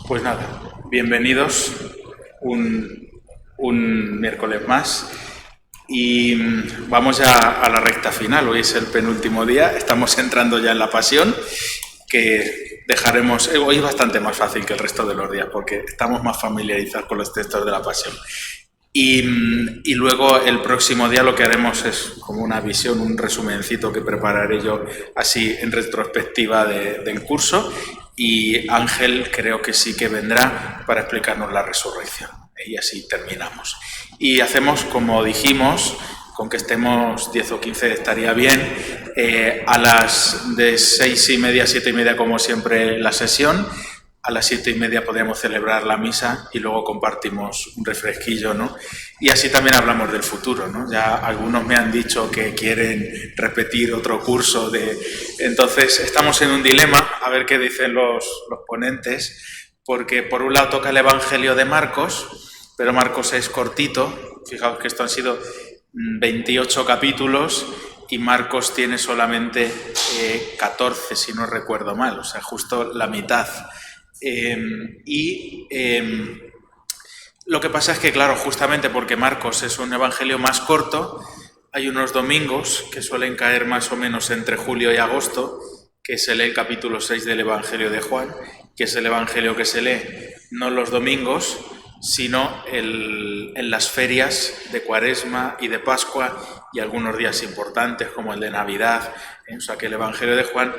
Pues nada, bienvenidos un miércoles más y vamos ya a la recta final. Hoy es el penúltimo día, estamos entrando ya en la Pasión, que dejaremos... Hoy es bastante más fácil que el resto de los días porque estamos más familiarizados con los textos de la Pasión. Y luego el próximo día lo que haremos es como una visión, un resumencito que prepararé yo así en retrospectiva del curso, y Ángel creo que sí que vendrá para explicarnos la resurrección y así terminamos. Y hacemos como dijimos, con que estemos 10 o 15 estaría bien, a las de 6:30, 7:30 como siempre la sesión. A las 7:30 podríamos celebrar la misa y luego compartimos un refresquillo, ¿no? Y así también hablamos del futuro, ¿no? Ya algunos me han dicho que quieren repetir otro curso de... Entonces, estamos en un dilema, a ver qué dicen los ponentes, porque por un lado toca el Evangelio de Marcos, pero Marcos es cortito. Fijaos que esto han sido 28 capítulos y Marcos tiene solamente 14, si no recuerdo mal, o sea, justo la mitad. Lo que pasa es que, claro, justamente porque Marcos es un evangelio más corto, hay unos domingos que suelen caer más o menos entre julio y agosto, que se lee el capítulo 6 del Evangelio de Juan, que es el evangelio que se lee no los domingos, sino en las ferias de Cuaresma y de Pascua y algunos días importantes como el de Navidad. O sea que el Evangelio de Juan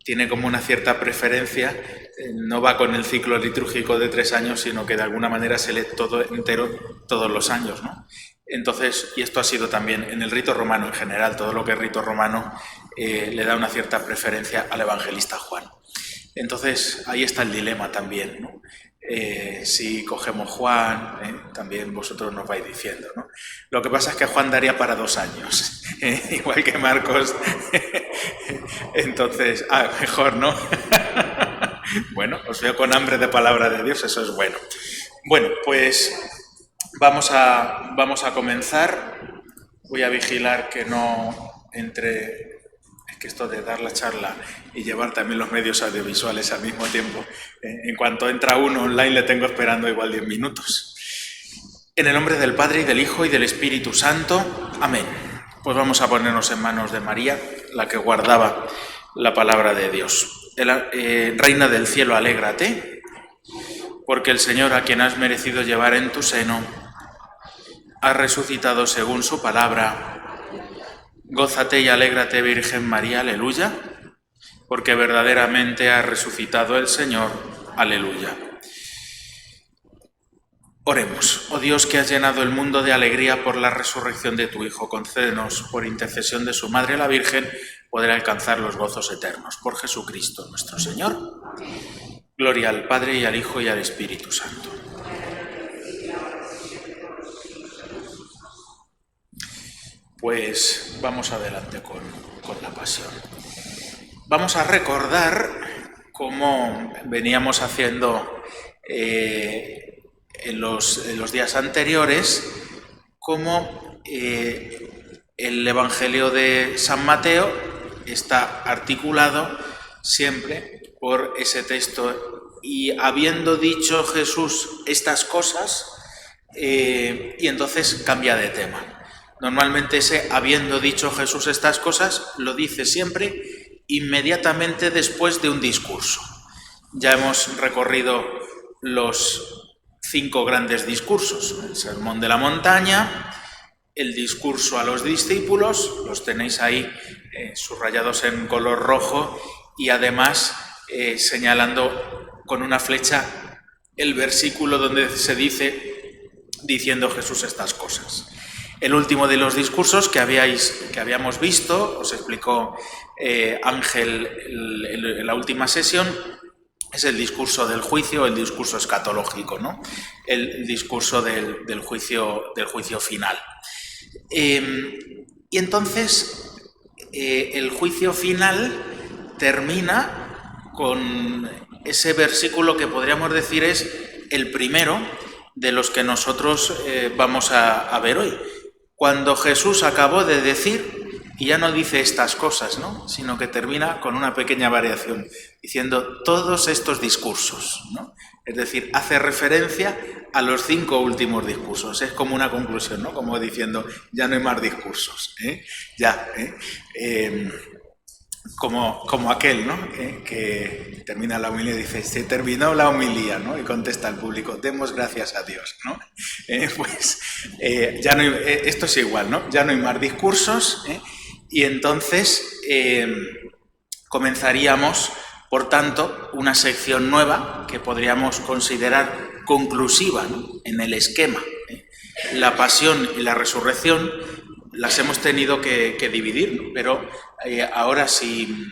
tiene como una cierta preferencia, no va con el ciclo litúrgico de 3 años, sino que de alguna manera se lee todo entero todos los años, ¿no? Entonces, y esto ha sido también en el rito romano en general, todo lo que es rito romano le da una cierta preferencia al evangelista Juan. Entonces, ahí está el dilema también, ¿no? Si cogemos Juan, también vosotros nos vais diciendo, ¿no? Lo que pasa es que Juan daría para 2 años, igual que Marcos. Entonces, mejor, ¿no? Bueno, os veo con hambre de palabra de Dios, eso es bueno. Bueno, pues vamos a comenzar. Voy a vigilar que no entre... Es que esto de dar la charla y llevar también los medios audiovisuales al mismo tiempo, en cuanto entra uno online le tengo esperando igual 10 minutos. En el nombre del Padre, y del Hijo, y del Espíritu Santo. Amén. Pues vamos a ponernos en manos de María, la que guardaba la palabra de Dios. Reina del cielo, alégrate, porque el Señor, a quien has merecido llevar en tu seno, ha resucitado según su palabra. Gózate y alégrate, Virgen María, aleluya, porque verdaderamente ha resucitado el Señor, aleluya. Oremos. Oh Dios, que has llenado el mundo de alegría por la resurrección de tu Hijo, concédenos, por intercesión de su Madre la Virgen, poder alcanzar los gozos eternos. Por Jesucristo nuestro Señor. Gloria al Padre, y al Hijo, y al Espíritu Santo. Pues vamos adelante con la Pasión. Vamos a recordar cómo veníamos haciendo en los días anteriores, cómo el Evangelio de San Mateo está articulado siempre por ese texto. Y habiendo dicho Jesús estas cosas, y entonces cambia de tema. Normalmente ese habiendo dicho Jesús estas cosas lo dice siempre inmediatamente después de un discurso. Ya hemos recorrido los 5 grandes discursos: el Sermón de la Montaña, el discurso a los discípulos, los tenéis ahí subrayados en color rojo, y además señalando con una flecha el versículo donde se dice diciendo Jesús estas cosas. El último de los discursos que habíamos visto, os explicó Ángel en la última sesión, es el discurso del juicio, el discurso escatológico, ¿no? El discurso del juicio final. Y entonces el juicio final termina con ese versículo que podríamos decir es el primero de los que nosotros vamos a ver hoy. Cuando Jesús acabó de decir, Y ya no dice estas cosas, ¿no? Sino que termina con una pequeña variación, diciendo todos estos discursos, ¿no? Es decir, hace referencia a los 5 últimos discursos. Es como una conclusión, ¿no? Como diciendo, ya no hay más discursos, ¿eh? Ya, ¿eh? Como aquel, ¿no? Que termina la homilía y dice, se terminó la homilía, ¿no? Y contesta al público, demos gracias a Dios, ¿no? Ya no hay, esto es igual, ¿no? Ya no hay más discursos, ¿eh? Y entonces comenzaríamos, por tanto, una sección nueva que podríamos considerar conclusiva, ¿no? En el esquema, ¿eh? La pasión y la resurrección las hemos tenido que dividir, ¿no? Pero ahora si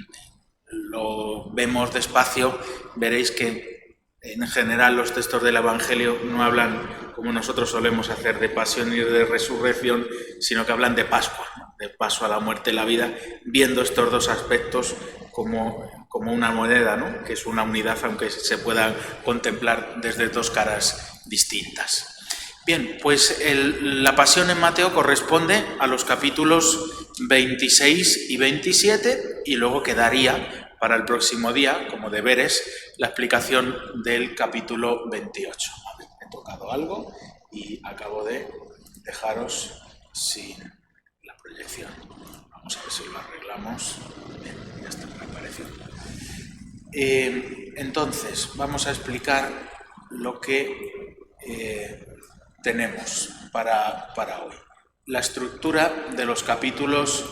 lo vemos despacio, veréis que en general los textos del Evangelio no hablan, como nosotros solemos hacer, de pasión y de resurrección, sino que hablan de Pascua, ¿no? De paso a la muerte y la vida, viendo estos dos aspectos como una moneda, ¿no? Que es una unidad, aunque se pueda contemplar desde dos caras distintas. Bien, pues la pasión en Mateo corresponde a los capítulos 26 y 27 y luego quedaría para el próximo día, como deberes, la explicación del capítulo 28. A ver, he tocado algo y acabo de dejaros sin la proyección. Vamos a ver si lo arreglamos. Bien, ya está, me apareció. Entonces, vamos a explicar lo que tenemos para hoy. La estructura de los capítulos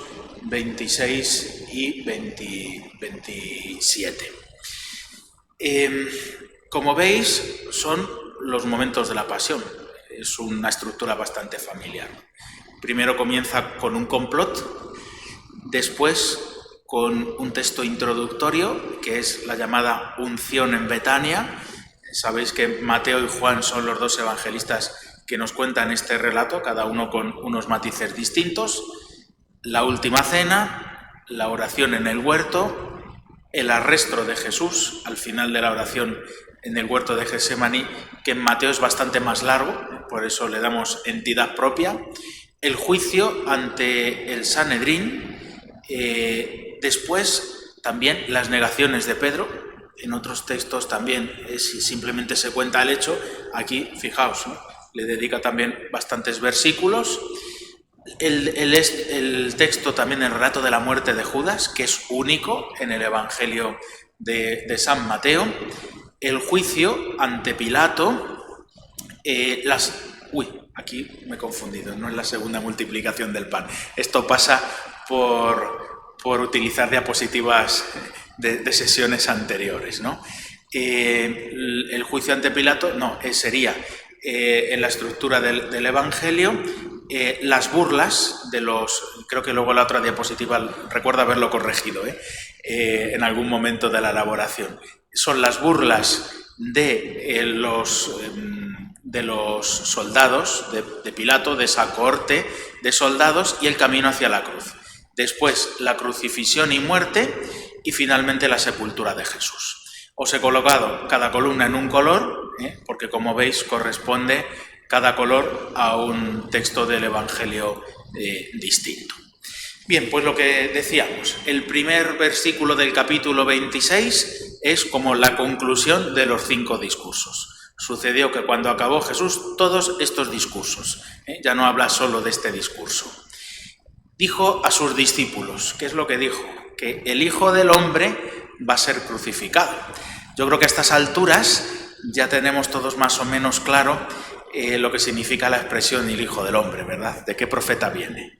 26 y 27. Como veis, son los momentos de la pasión. Es una estructura bastante familiar. Primero comienza con un complot, después con un texto introductorio, que es la llamada unción en Betania. Sabéis que Mateo y Juan son los dos evangelistas que nos cuentan este relato, cada uno con unos matices distintos. La última cena, la oración en el huerto, el arresto de Jesús al final de la oración en el huerto de Getsemaní, que en Mateo es bastante más largo, por eso le damos entidad propia, el juicio ante el Sanedrín, después también las negaciones de Pedro. En otros textos también simplemente se cuenta el hecho, aquí fijaos, ¿no? Le dedica también bastantes versículos. El texto también, el relato de la muerte de Judas, que es único en el Evangelio de San Mateo. El juicio ante Pilato. Aquí me he confundido, no es la segunda multiplicación del pan. Esto pasa por utilizar diapositivas de sesiones anteriores, ¿no? El juicio ante Pilato, no, sería en la estructura del Evangelio, las burlas de los, creo que luego la otra diapositiva recuerdo haberlo corregido, en algún momento de la elaboración. Son las burlas de los soldados de Pilato, de esa cohorte de soldados, y el camino hacia la cruz. Después la crucifixión y muerte, y finalmente la sepultura de Jesús. Os he colocado cada columna en un color, porque como veis corresponde cada color a un texto del Evangelio distinto. Bien, pues lo que decíamos, el primer versículo del capítulo 26 es como la conclusión de los 5 discursos. Sucedió que cuando acabó Jesús todos estos discursos, ya no habla solo de este discurso. Dijo a sus discípulos, ¿qué es lo que dijo? Que el Hijo del Hombre va a ser crucificado. Yo creo que a estas alturas ya tenemos todos más o menos claro lo que significa la expresión el Hijo del Hombre, ¿verdad? ¿De qué profeta viene?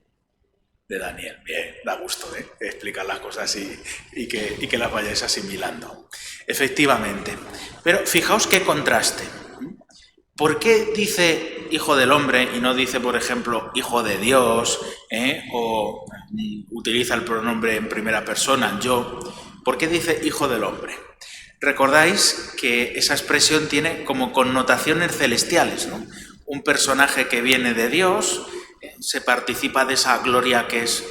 De Daniel. Bien, da gusto explicar las cosas y que las vayáis asimilando. Efectivamente. Pero fijaos qué contraste. ¿Por qué dice Hijo del Hombre y no dice, por ejemplo, Hijo de Dios, o utiliza el pronombre en primera persona, yo? ¿Por qué dice Hijo del Hombre? Recordáis que esa expresión tiene como connotaciones celestiales, ¿no? Un personaje que viene de Dios, se participa de esa gloria que es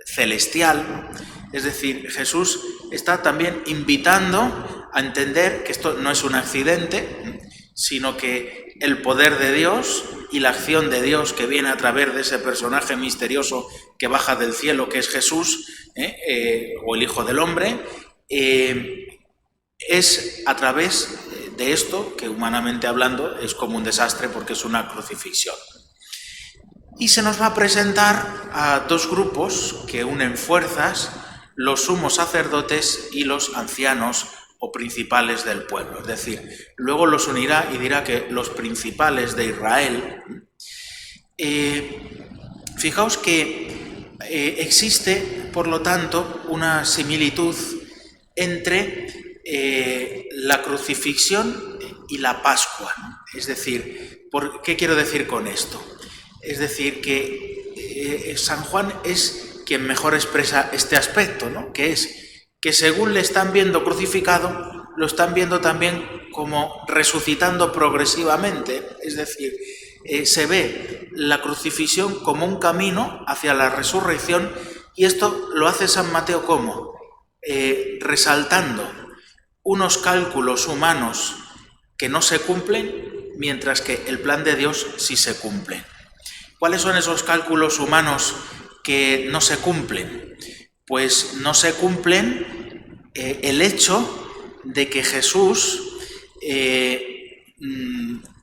celestial. Es decir, Jesús está también invitando a entender que esto no es un accidente, sino que el poder de Dios y la acción de Dios que viene a través de ese personaje misterioso que baja del cielo, que es Jesús, o el Hijo del Hombre, es a través de esto, que humanamente hablando es como un desastre porque es una crucifixión. Y se nos va a presentar a dos grupos que unen fuerzas, los sumos sacerdotes y los ancianos o principales del pueblo. Es decir, luego los unirá y dirá que los principales de Israel. Fijaos que existe, por lo tanto, una similitud entre la crucifixión y la Pascua. Es decir, ¿qué quiero decir con esto? Es decir, que San Juan es quien mejor expresa este aspecto, ¿no? Que es que según le están viendo crucificado, lo están viendo también como resucitando progresivamente. Es decir, se ve la crucifixión como un camino hacia la resurrección, y esto lo hace San Mateo ¿cómo? Resaltando unos cálculos humanos que no se cumplen, mientras que el plan de Dios sí se cumple. ¿Cuáles son esos cálculos humanos que no se cumplen? Pues no se cumplen el hecho de que Jesús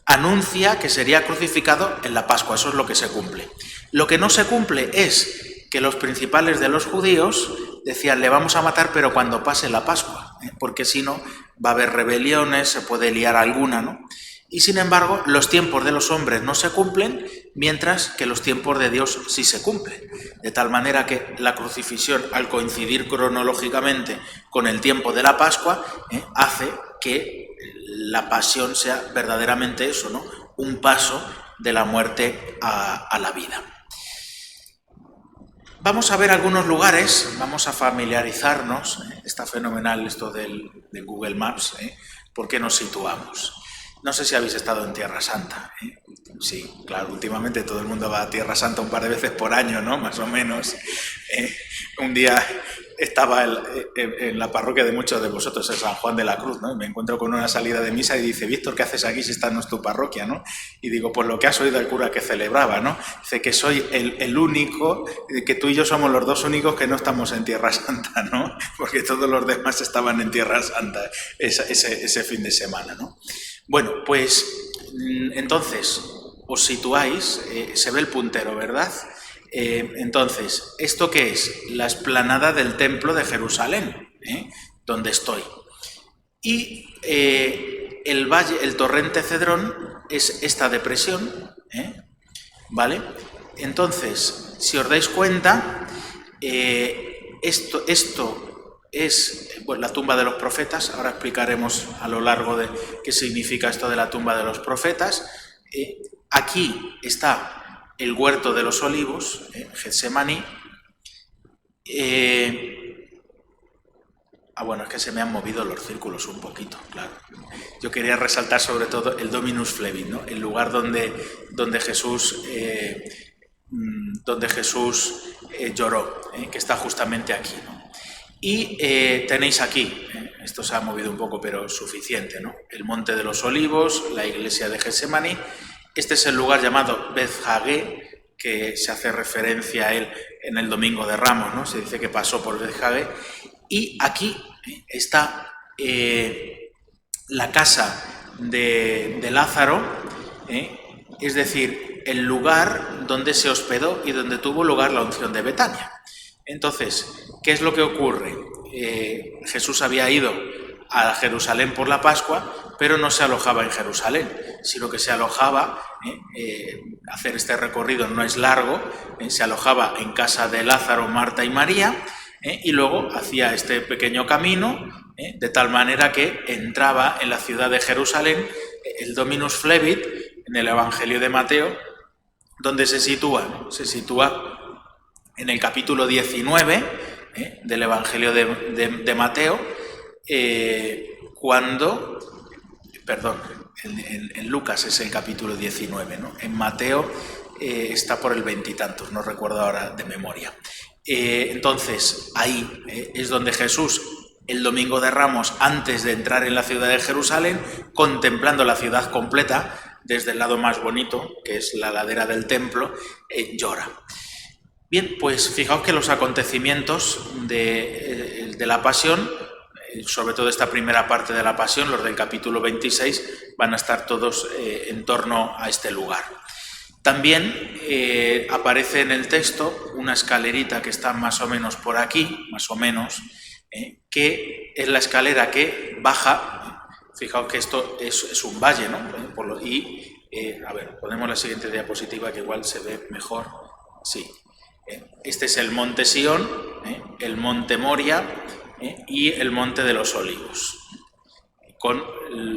anuncia que sería crucificado en la Pascua. Eso es lo que se cumple. Lo que no se cumple es que los principales de los judíos decían: le vamos a matar pero cuando pase la Pascua, porque si no va a haber rebeliones, se puede liar alguna, ¿no? Y sin embargo, los tiempos de los hombres no se cumplen, mientras que los tiempos de Dios sí se cumplen. De tal manera que la crucifixión, al coincidir cronológicamente con el tiempo de la Pascua, hace que la pasión sea verdaderamente eso, ¿no? Un paso de la muerte a la vida. Vamos a ver algunos lugares, vamos a familiarizarnos. Está fenomenal esto de Google Maps, porque nos situamos. No sé si habéis estado en Tierra Santa. Sí, claro, últimamente todo el mundo va a Tierra Santa un par de veces por año, ¿no? Más o menos. Un día estaba en la parroquia de muchos de vosotros, en San Juan de la Cruz, ¿no? Y me encuentro con una salida de misa y dice: Víctor, ¿qué haces aquí si esta no es tu parroquia, ¿no? Y digo: pues lo que has oído al cura que celebraba, ¿no? Dice que soy el único, que tú y yo somos los dos únicos que no estamos en Tierra Santa, ¿no? Porque todos los demás estaban en Tierra Santa ese fin de semana, ¿no? Bueno, pues entonces os situáis, se ve el puntero, ¿verdad? Entonces, ¿esto qué es? La explanada del templo de Jerusalén, donde estoy. Y el valle, el torrente Cedrón, es esta depresión, ¿vale? Entonces, si os dais cuenta, esto es la tumba de los profetas. Ahora explicaremos a lo largo de qué significa esto de la tumba de los profetas. Aquí está el huerto de los olivos, Getsemaní. Bueno, es que se me han movido los círculos un poquito, claro. Yo quería resaltar sobre todo el Dominus Flevit, ¿no? El lugar donde Jesús lloró, que está justamente aquí, ¿no? Y tenéis aquí, esto se ha movido un poco pero suficiente, ¿no? El Monte de los Olivos, la iglesia de Getsemaní. Este es el lugar llamado Bethfagé, que se hace referencia a él en el Domingo de Ramos, ¿no? Se dice que pasó por Bethfagé. Y aquí está la casa de Lázaro, es decir, el lugar donde se hospedó y donde tuvo lugar la unción de Betania. Entonces, ¿qué es lo que ocurre? Jesús había ido a Jerusalén por la Pascua, pero no se alojaba en Jerusalén, sino que se alojaba, hacer este recorrido no es largo, se alojaba en casa de Lázaro, Marta y María, y luego hacía este pequeño camino, de tal manera que entraba en la ciudad de Jerusalén. El Dominus Flevit, en el Evangelio de Mateo, donde se sitúa en el capítulo 19 del Evangelio de Mateo, en Lucas es el capítulo 19, ¿no? En Mateo está por el 20 y tantos, no recuerdo ahora de memoria. Entonces, ahí es donde Jesús, el Domingo de Ramos, antes de entrar en la ciudad de Jerusalén, contemplando la ciudad completa, desde el lado más bonito, que es la ladera del templo, llora. Bien, pues fijaos que los acontecimientos de la Pasión, sobre todo esta primera parte de la Pasión, los del capítulo 26, van a estar todos en torno a este lugar. También aparece en el texto una escalerita que está más o menos por aquí, más o menos, que es la escalera que baja. Fijaos que esto es un valle, ¿no? A ver, ponemos la siguiente diapositiva que igual se ve mejor. Sí. Este es el monte Sión, el monte Moria y el monte de los Olivos, con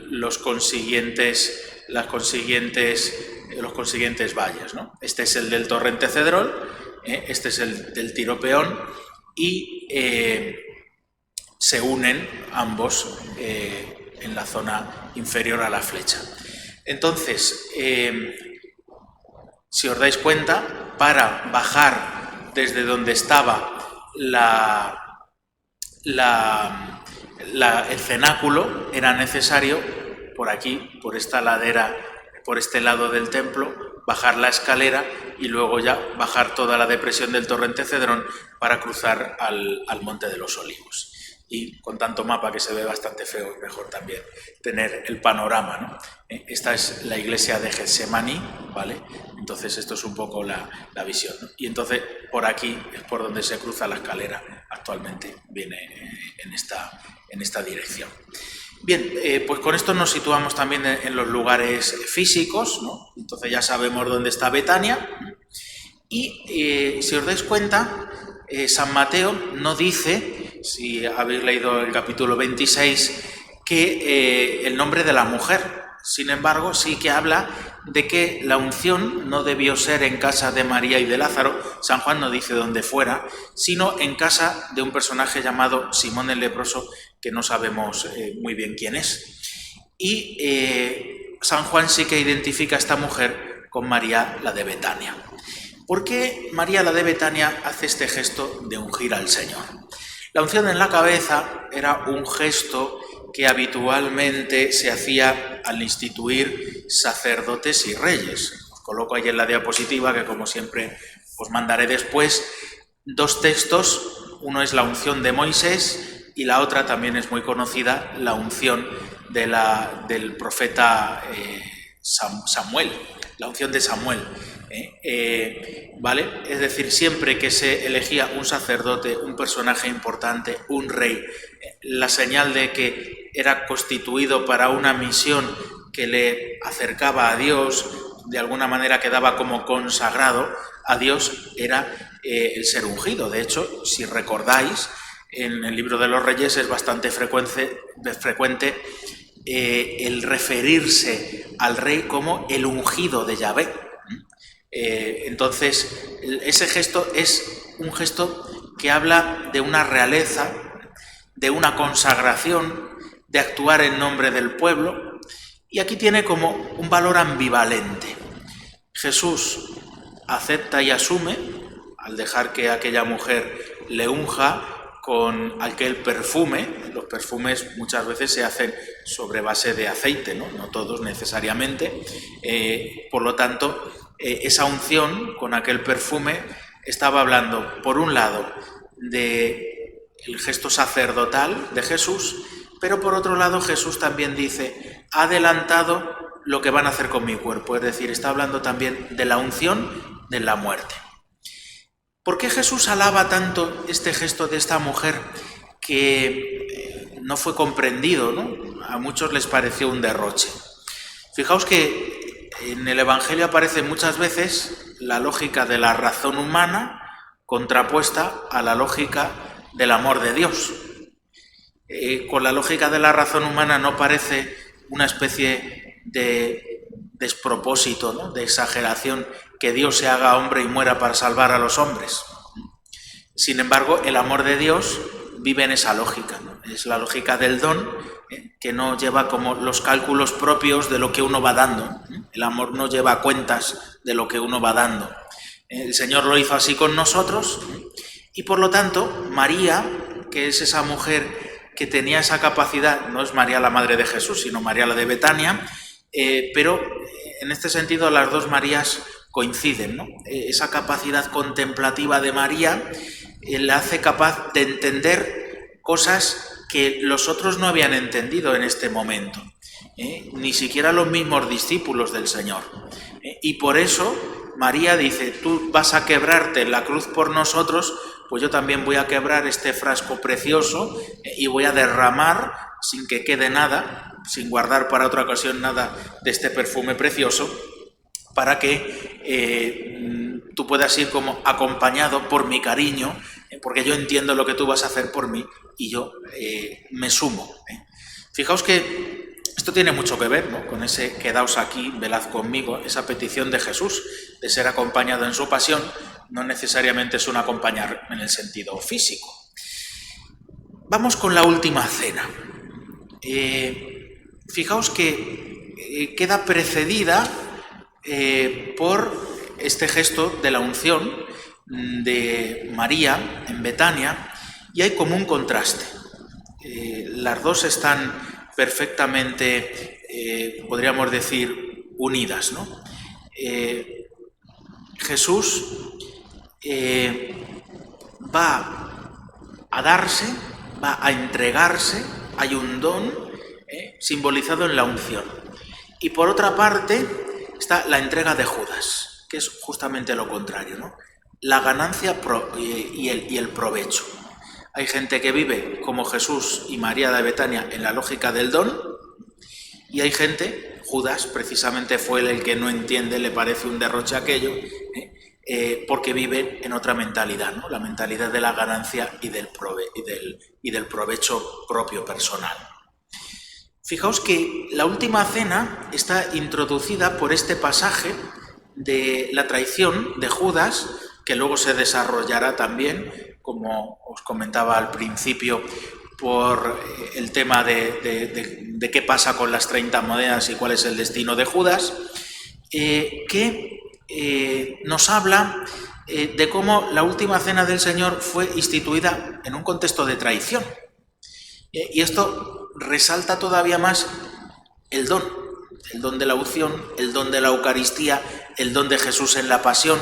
los consiguientes valles, ¿no? Este es el del torrente Cedrón, este es el del Tiropeón y se unen ambos en la zona inferior a la flecha. Entonces, si os dais cuenta, para bajar desde donde estaba el cenáculo era necesario por aquí, por esta ladera, por este lado del templo, bajar la escalera y luego ya bajar toda la depresión del torrente Cedrón para cruzar al monte de los Olivos. Y con tanto mapa que se ve bastante feo, es mejor también tener el panorama, ¿no? Esta es la iglesia de Getsemaní, ¿vale? Entonces esto es un poco la visión, ¿no? Y entonces por aquí es por donde se cruza la escalera, actualmente viene en esta dirección. Bien, pues con esto nos situamos también en los lugares físicos, ¿no? Entonces ya sabemos dónde está Betania. Y si os dais cuenta, San Mateo no dice, si habéis leído el capítulo 26, que el nombre de la mujer. Sin embargo, sí que habla de que la unción no debió ser en casa de María y de Lázaro. San Juan no dice dónde fuera, sino en casa de un personaje llamado Simón el leproso, que no sabemos muy bien quién es. Y San Juan sí que identifica a esta mujer con María, la de Betania. ¿Por qué María, la de Betania, hace este gesto de ungir al Señor? La unción en la cabeza era un gesto que habitualmente se hacía al instituir sacerdotes y reyes. Os coloco ahí en la diapositiva, que como siempre os mandaré después, dos textos. Uno es la unción de Moisés y la otra también es muy conocida, la unción del profeta Samuel, la unción de Samuel. ¿Vale? Es decir, siempre que se elegía un sacerdote, un personaje importante, un rey, la señal de que era constituido para una misión que le acercaba a Dios, de alguna manera quedaba como consagrado a Dios, era el ser ungido. De hecho, si recordáis, en el libro de los Reyes es bastante frecuente el referirse al rey como el ungido de Yahvé. Entonces, ese gesto es un gesto que habla de una realeza, de una consagración, de actuar en nombre del pueblo, y aquí tiene como un valor ambivalente. Jesús acepta y asume, al dejar que aquella mujer le unja con aquel perfume. Los perfumes muchas veces se hacen sobre base de aceite, no todos necesariamente, por lo tanto, esa unción con aquel perfume estaba hablando, por un lado, del gesto sacerdotal de Jesús, pero por otro lado Jesús también dice, ha adelantado lo que van a hacer con mi cuerpo, es decir, está hablando también de la unción de la muerte. ¿Por qué Jesús alaba tanto este gesto de esta mujer que no fue comprendido, ¿no? A muchos les pareció un derroche. Fijaos que en el Evangelio aparece muchas veces la lógica de la razón humana contrapuesta a la lógica del amor de Dios. Con la lógica de la razón humana no parece una especie de despropósito, ¿no? De exageración, que Dios se haga hombre y muera para salvar a los hombres. Sin embargo, el amor de Dios vive en esa lógica, ¿no? Es la lógica del don, que no lleva como los cálculos propios de lo que uno va dando. El amor no lleva cuentas de lo que uno va dando. El Señor lo hizo así con nosotros y por lo tanto María, que es esa mujer que tenía esa capacidad, no es María la madre de Jesús, sino María la de Betania, pero En este sentido, las dos Marías coinciden, ¿no? Esa capacidad contemplativa de María la hace capaz de entender cosas que los otros no habían entendido en este momento, ni siquiera los mismos discípulos del Señor. Y por eso María dice, tú vas a quebrarte en la cruz por nosotros, pues yo también voy a quebrar este frasco precioso y voy a derramar, sin que quede nada, sin guardar para otra ocasión nada de este perfume precioso, para que tú puedas ir como acompañado por mi cariño, porque yo entiendo lo que tú vas a hacer por mí y yo me sumo. Fijaos que esto tiene mucho que ver, ¿no?, con ese quedaos aquí, velad conmigo, esa petición de Jesús de ser acompañado en su pasión. No necesariamente es un acompañar en el sentido físico. Vamos con la última cena. Fijaos que queda precedida por este gesto de la unción de María en Betania, y hay como un contraste. Las dos están perfectamente, podríamos decir, unidas, ¿no? Jesús va a darse, va a entregarse, hay un don simbolizado en la unción. Y por otra parte está la entrega de Judas, que es justamente lo contrario, ¿no? La ganancia y el provecho. Hay gente que vive como Jesús y María de Betania en la lógica del don, y hay gente, Judas precisamente fue el que no entiende, le parece un derroche aquello, porque vive en otra mentalidad, ¿no? La mentalidad de la ganancia y del provecho propio personal. Fijaos que la última cena está introducida por este pasaje de la traición de Judas, que luego se desarrollará también, como os comentaba al principio, por el tema de qué pasa con las 30 monedas y cuál es el destino de Judas, que nos habla de cómo la última cena del Señor fue instituida en un contexto de traición. Y esto resalta todavía más el don de la unción, el don de la Eucaristía, el don de Jesús en la pasión,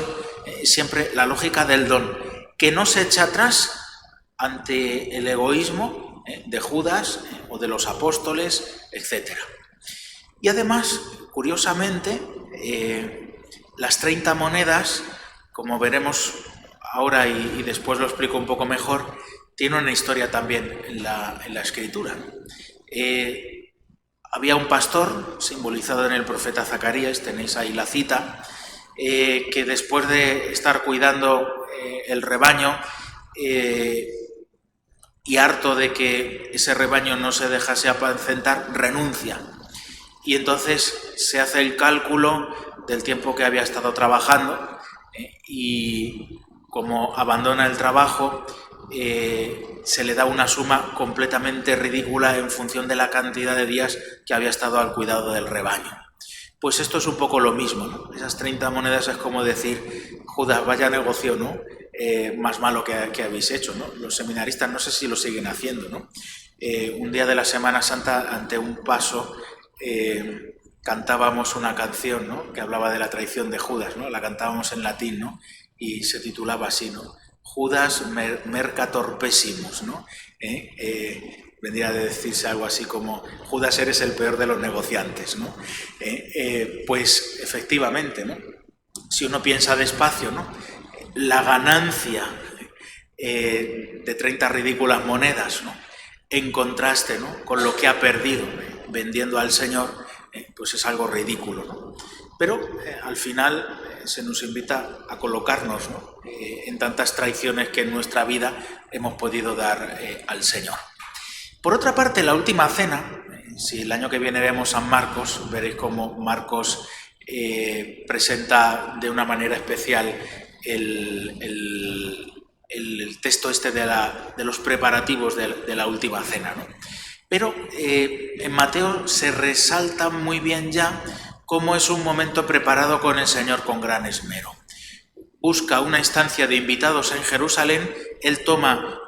siempre la lógica del don, que no se echa atrás ante el egoísmo de Judas o de los apóstoles, etc. Y además, curiosamente, las 30 monedas, como veremos ahora y después lo explico un poco mejor, tiene una historia también en la Escritura. Había un pastor, simbolizado en el profeta Zacarías, tenéis ahí la cita, que después de estar cuidando el rebaño y harto de que ese rebaño no se dejase apacentar, renuncia. Y entonces se hace el cálculo del tiempo que había estado trabajando y como abandona el trabajo, se le da una suma completamente ridícula en función de la cantidad de días que había estado al cuidado del rebaño. Pues esto es un poco lo mismo, ¿no? Esas 30 monedas es como decir, Judas, vaya negocio, ¿no? Más malo que habéis hecho, ¿no? Los seminaristas no sé si lo siguen haciendo, ¿no? Un día de la Semana Santa, ante un paso, cantábamos una canción, ¿no?, que hablaba de la traición de Judas, ¿no? La cantábamos en latín, ¿no? Y se titulaba así, ¿no? Judas mercator pessimus, ¿no? Vendría a decirse algo así como Judas, eres el peor de los negociantes, ¿no? Pues efectivamente, ¿no? Si uno piensa despacio, ¿no?, la ganancia de 30 ridículas monedas, ¿no?, en contraste, ¿no?, con lo que ha perdido vendiendo al Señor, pues es algo ridículo, ¿no? Pero al final se nos invita a colocarnos, ¿no?, en tantas traiciones que en nuestra vida hemos podido dar al Señor. Por otra parte, la última cena, si el año que viene vemos San Marcos, veréis cómo Marcos presenta de una manera especial el texto este de los preparativos de la última cena, ¿no? Pero en Mateo se resalta muy bien ya cómo es un momento preparado con el Señor con gran esmero. Busca una instancia de invitados en Jerusalén, él toma,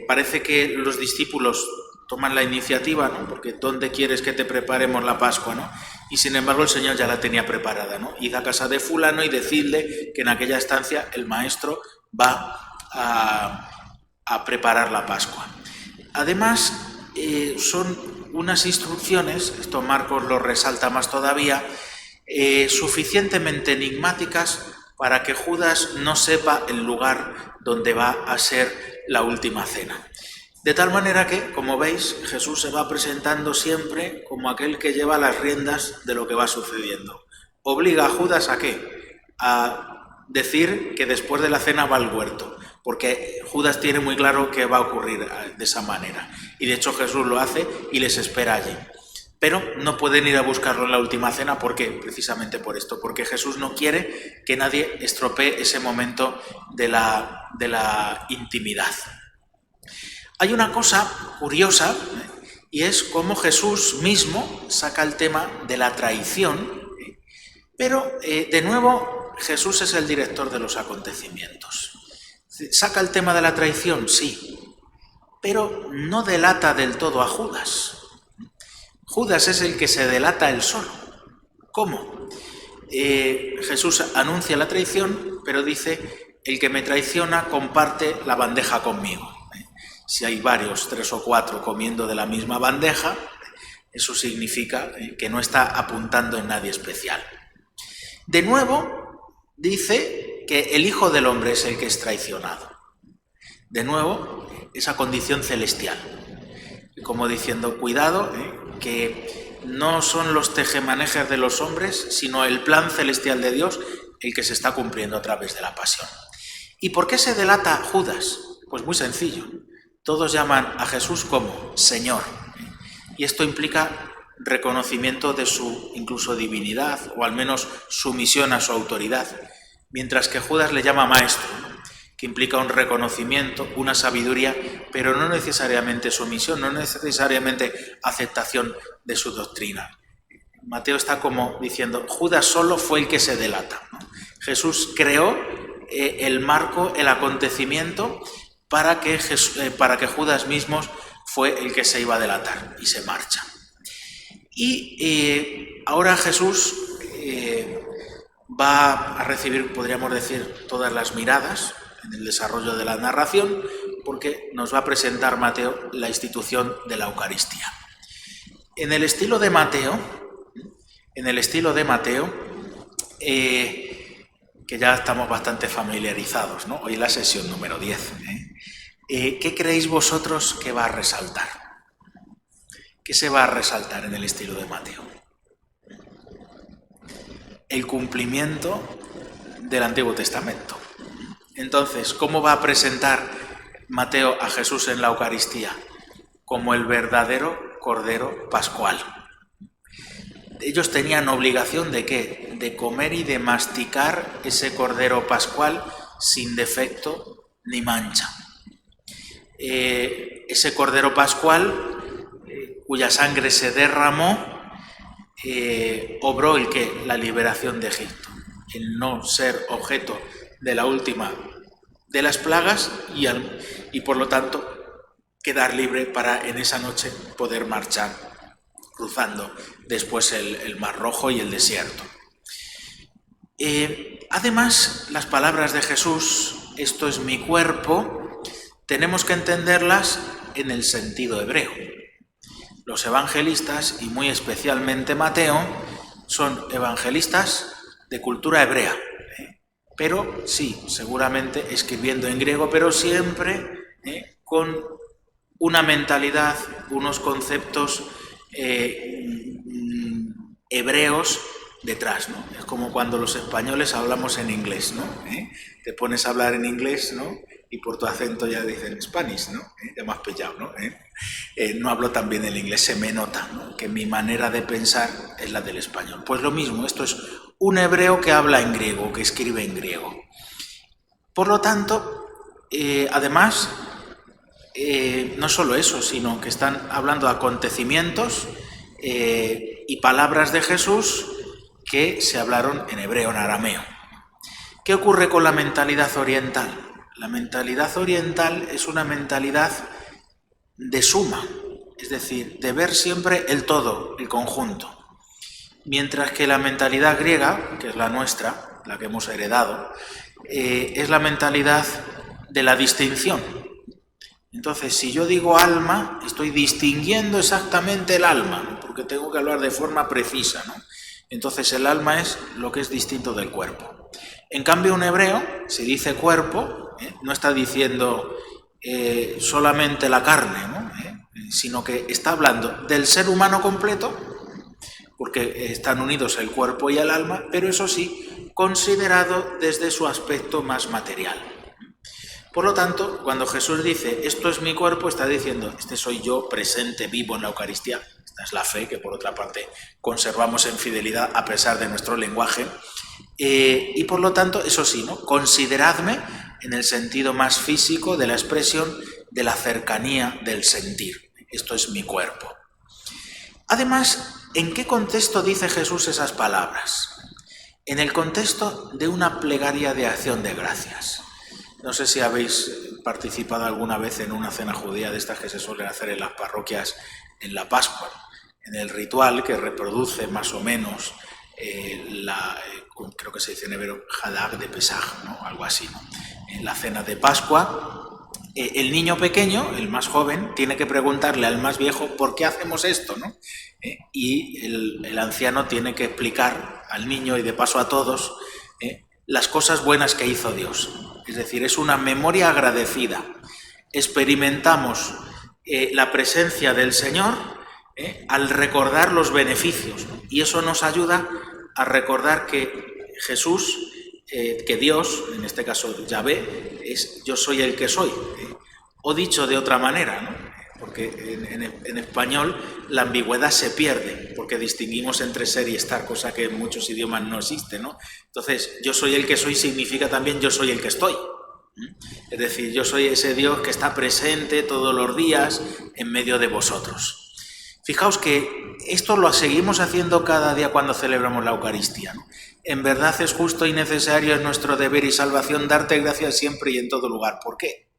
parece que los discípulos toman la iniciativa, ¿no? Porque ¿dónde quieres que te preparemos la Pascua, ¿no? Y sin embargo el Señor ya la tenía preparada, ¿no? Id a casa de fulano y decidle que en aquella estancia el maestro va a preparar la Pascua. Además, son unas instrucciones, esto Marcos lo resalta más todavía, suficientemente enigmáticas para que Judas no sepa el lugar donde va a ser la última cena. De tal manera que, como veis, Jesús se va presentando siempre como aquel que lleva las riendas de lo que va sucediendo. Obliga a Judas ¿a qué? A decir que después de la cena va al huerto, porque Judas tiene muy claro que va a ocurrir de esa manera. Y de hecho Jesús lo hace y les espera allí. Pero no pueden ir a buscarlo en la última cena, ¿por qué? Precisamente por esto, porque Jesús no quiere que nadie estropee ese momento de la intimidad. Hay una cosa curiosa, y es cómo Jesús mismo saca el tema de la traición, pero de nuevo Jesús es el director de los acontecimientos. ¿Saca el tema de la traición? Sí, pero no delata del todo a Judas. Judas es el que se delata él solo. ¿Cómo? Jesús anuncia la traición, pero dice, el que me traiciona comparte la bandeja conmigo. Si hay varios, 3 o 4 comiendo de la misma bandeja, eso significa que no está apuntando en nadie especial. De nuevo, dice que el Hijo del Hombre es el que es traicionado. De nuevo, esa condición celestial. Como diciendo, cuidado, que no son los tejemanejes de los hombres, sino el plan celestial de Dios el que se está cumpliendo a través de la pasión. ¿Y por qué se delata Judas? Pues muy sencillo. Todos llaman a Jesús como Señor. Y esto implica reconocimiento de su incluso divinidad, o al menos sumisión a su autoridad. Mientras que Judas le llama Maestro, que implica un reconocimiento, una sabiduría, pero no necesariamente sumisión, no necesariamente aceptación de su doctrina. Mateo está como diciendo, Judas solo fue el que se delata, ¿no? Jesús creó el marco, el acontecimiento, para que Judas mismo fue el que se iba a delatar y se marcha. Y ahora Jesús va a recibir, podríamos decir, todas las miradas en el desarrollo de la narración, porque nos va a presentar Mateo la institución de la Eucaristía. En el estilo de Mateo, que ya estamos bastante familiarizados, ¿no? Hoy es la sesión número 10. ¿Qué creéis vosotros que va a resaltar? ¿Qué se va a resaltar en el estilo de Mateo? El cumplimiento del Antiguo Testamento. Entonces, ¿cómo va a presentar Mateo a Jesús en la Eucaristía? Como el verdadero Cordero Pascual. Ellos tenían obligación ¿de qué? De comer y de masticar ese Cordero Pascual sin defecto ni mancha. Ese Cordero Pascual, cuya sangre se derramó, obró la liberación de Egipto, el no ser objeto de la última de las plagas y por lo tanto quedar libre para en esa noche poder marchar cruzando después el Mar Rojo y el desierto. Además, las palabras de Jesús, esto es mi cuerpo, tenemos que entenderlas en el sentido hebreo. Los evangelistas, y muy especialmente Mateo, son evangelistas de cultura hebrea, pero sí, seguramente escribiendo en griego, pero siempre con una mentalidad, unos conceptos hebreos detrás, ¿no? Es como cuando los españoles hablamos en inglés, ¿no? Te pones a hablar en inglés, ¿no? Y por tu acento ya dicen Spanish, ¿no? Ya me has pillado, ¿no? No hablo tan bien el inglés, se me nota, ¿no? Que mi manera de pensar es la del español. Pues lo mismo, esto es un hebreo que habla en griego, que escribe en griego. Por lo tanto, además, no solo eso, sino que están hablando de acontecimientos y palabras de Jesús que se hablaron en hebreo, en arameo. ¿Qué ocurre con la mentalidad oriental? La mentalidad oriental es una mentalidad de suma, es decir, de ver siempre el todo, el conjunto. Mientras que la mentalidad griega, que es la nuestra, la que hemos heredado, es la mentalidad de la distinción. Entonces, si yo digo alma, estoy distinguiendo exactamente el alma, ¿no? Porque tengo que hablar de forma precisa, ¿no? Entonces, el alma es lo que es distinto del cuerpo. En cambio, un hebreo, si dice cuerpo, no está diciendo solamente la carne, ¿no? Sino que está hablando del ser humano completo, porque están unidos el cuerpo y el alma, pero eso sí, considerado desde su aspecto más material. Por lo tanto, cuando Jesús dice, esto es mi cuerpo, está diciendo, este soy yo presente, vivo en la Eucaristía. Esta es la fe que, por otra parte, conservamos en fidelidad a pesar de nuestro lenguaje. Y por lo tanto, eso sí, ¿no? Consideradme en el sentido más físico de la expresión de la cercanía del sentir. Esto es mi cuerpo. Además, ¿en qué contexto dice Jesús esas palabras? En el contexto de una plegaria de acción de gracias. No sé si habéis participado alguna vez en una cena judía de estas que se suelen hacer en las parroquias en la Pascua, en el ritual que reproduce más o menos creo que se dice en hebreo, Hadag de Pesaj, ¿no? Algo así, ¿no? En la cena de Pascua, el niño pequeño, el más joven, tiene que preguntarle al más viejo ¿por qué hacemos esto, ¿no? Y el anciano tiene que explicar al niño y de paso a todos las cosas buenas que hizo Dios. Es decir, es una memoria agradecida. Experimentamos la presencia del Señor al recordar los beneficios, ¿no? Y eso nos ayuda a recordar que Jesús, que Dios, en este caso Yahvé, es yo soy el que soy. O dicho de otra manera, ¿no? Porque en español la ambigüedad se pierde, porque distinguimos entre ser y estar, cosa que en muchos idiomas no existe, ¿no? Entonces, yo soy el que soy significa también yo soy el que estoy. Es decir, yo soy ese Dios que está presente todos los días en medio de vosotros. Fijaos que esto lo seguimos haciendo cada día cuando celebramos la Eucaristía, ¿no? En verdad es justo y necesario, es nuestro deber y salvación darte gracias siempre y en todo lugar. ¿Por qué?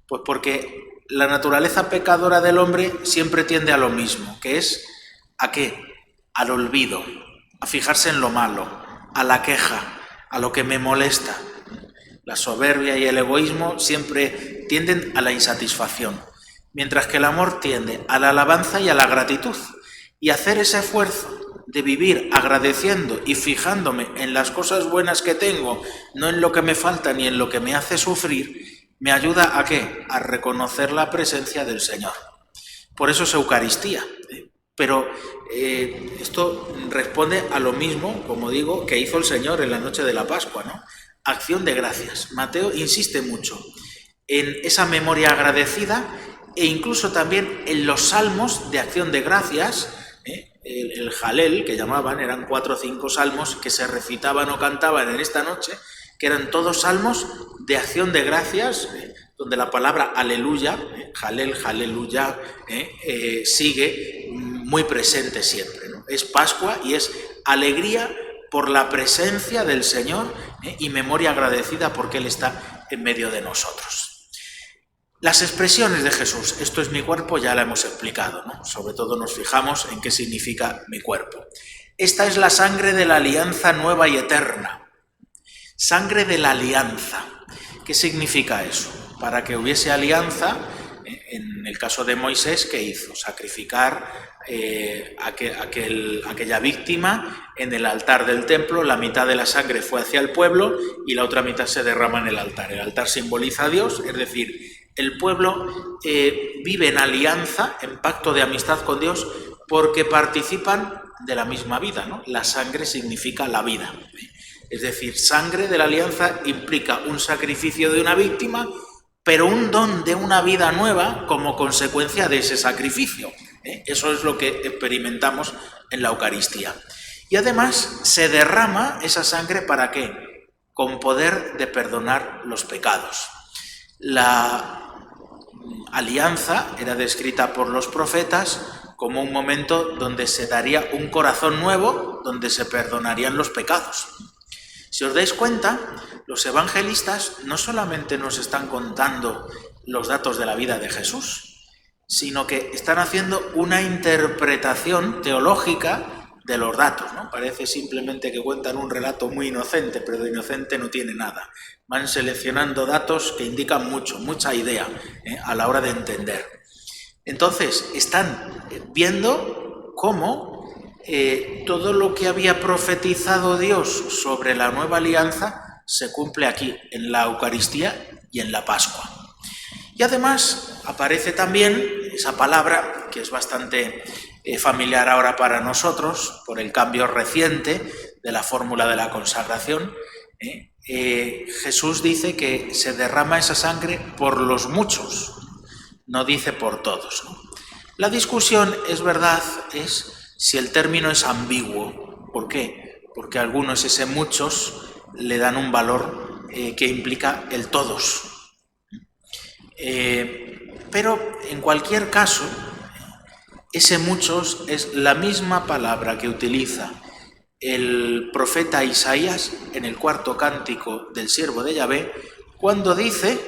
Pues porque la naturaleza pecadora del hombre siempre tiende a lo mismo, que es ¿a qué? Al olvido, a fijarse en lo malo, a la queja, a lo que me molesta. La soberbia y el egoísmo siempre tienden a la insatisfacción, mientras que el amor tiende a la alabanza y a la gratitud. Y hacer ese esfuerzo de vivir agradeciendo y fijándome en las cosas buenas que tengo, no en lo que me falta ni en lo que me hace sufrir, me ayuda ¿a qué? A reconocer la presencia del Señor. Por eso es Eucaristía. Pero esto responde a lo mismo, como digo, que hizo el Señor en la noche de la Pascua, ¿no? Acción de gracias. Mateo insiste mucho en esa memoria agradecida e incluso también en los salmos de acción de gracias. El Jalel, que llamaban, eran 4 o 5 salmos que se recitaban o cantaban en esta noche, que eran todos salmos de acción de gracias, donde la palabra aleluya, Jalel, Jaleluya, sigue muy presente siempre, ¿no? Es Pascua y es alegría por la presencia del Señor y memoria agradecida porque Él está en medio de nosotros. Las expresiones de Jesús, esto es mi cuerpo, ya la hemos explicado, ¿no? Sobre todo nos fijamos en qué significa mi cuerpo. Esta es la sangre de la alianza nueva y eterna. Sangre de la alianza. ¿Qué significa eso? Para que hubiese alianza, en el caso de Moisés, ¿qué hizo? Sacrificar aquella víctima en el altar del templo. La mitad de la sangre fue hacia el pueblo y la otra mitad se derrama en el altar. El altar simboliza a Dios, es decir, el pueblo vive en alianza, en pacto de amistad con Dios, porque participan de la misma vida, ¿no? La sangre significa la vida. Es decir, sangre de la alianza implica un sacrificio de una víctima, pero un don de una vida nueva como consecuencia de ese sacrificio. Eso es lo que experimentamos en la Eucaristía. Y además se derrama esa sangre ¿para qué? Con poder de perdonar los pecados. La alianza era descrita por los profetas como un momento donde se daría un corazón nuevo, donde se perdonarían los pecados. Si os dais cuenta, los evangelistas no solamente nos están contando los datos de la vida de Jesús, sino que están haciendo una interpretación teológica de los datos, ¿no? Parece simplemente que cuentan un relato muy inocente, pero de inocente no tiene nada. Van seleccionando datos que indican mucha idea a la hora de entender. Entonces, están viendo cómo todo lo que había profetizado Dios sobre la nueva alianza se cumple aquí, en la Eucaristía y en la Pascua. Y además aparece también esa palabra que es bastante familiar ahora para nosotros, por el cambio reciente de la fórmula de la consagración. Jesús dice que se derrama esa sangre por los muchos, no dice por todos, ¿no? La discusión, es verdad, es si el término es ambiguo. ¿Por qué? Porque algunos ese muchos le dan un valor que implica el todos. Pero en cualquier caso, ese muchos es la misma palabra que utiliza el profeta Isaías en el 4º cántico del siervo de Yahvé, cuando dice,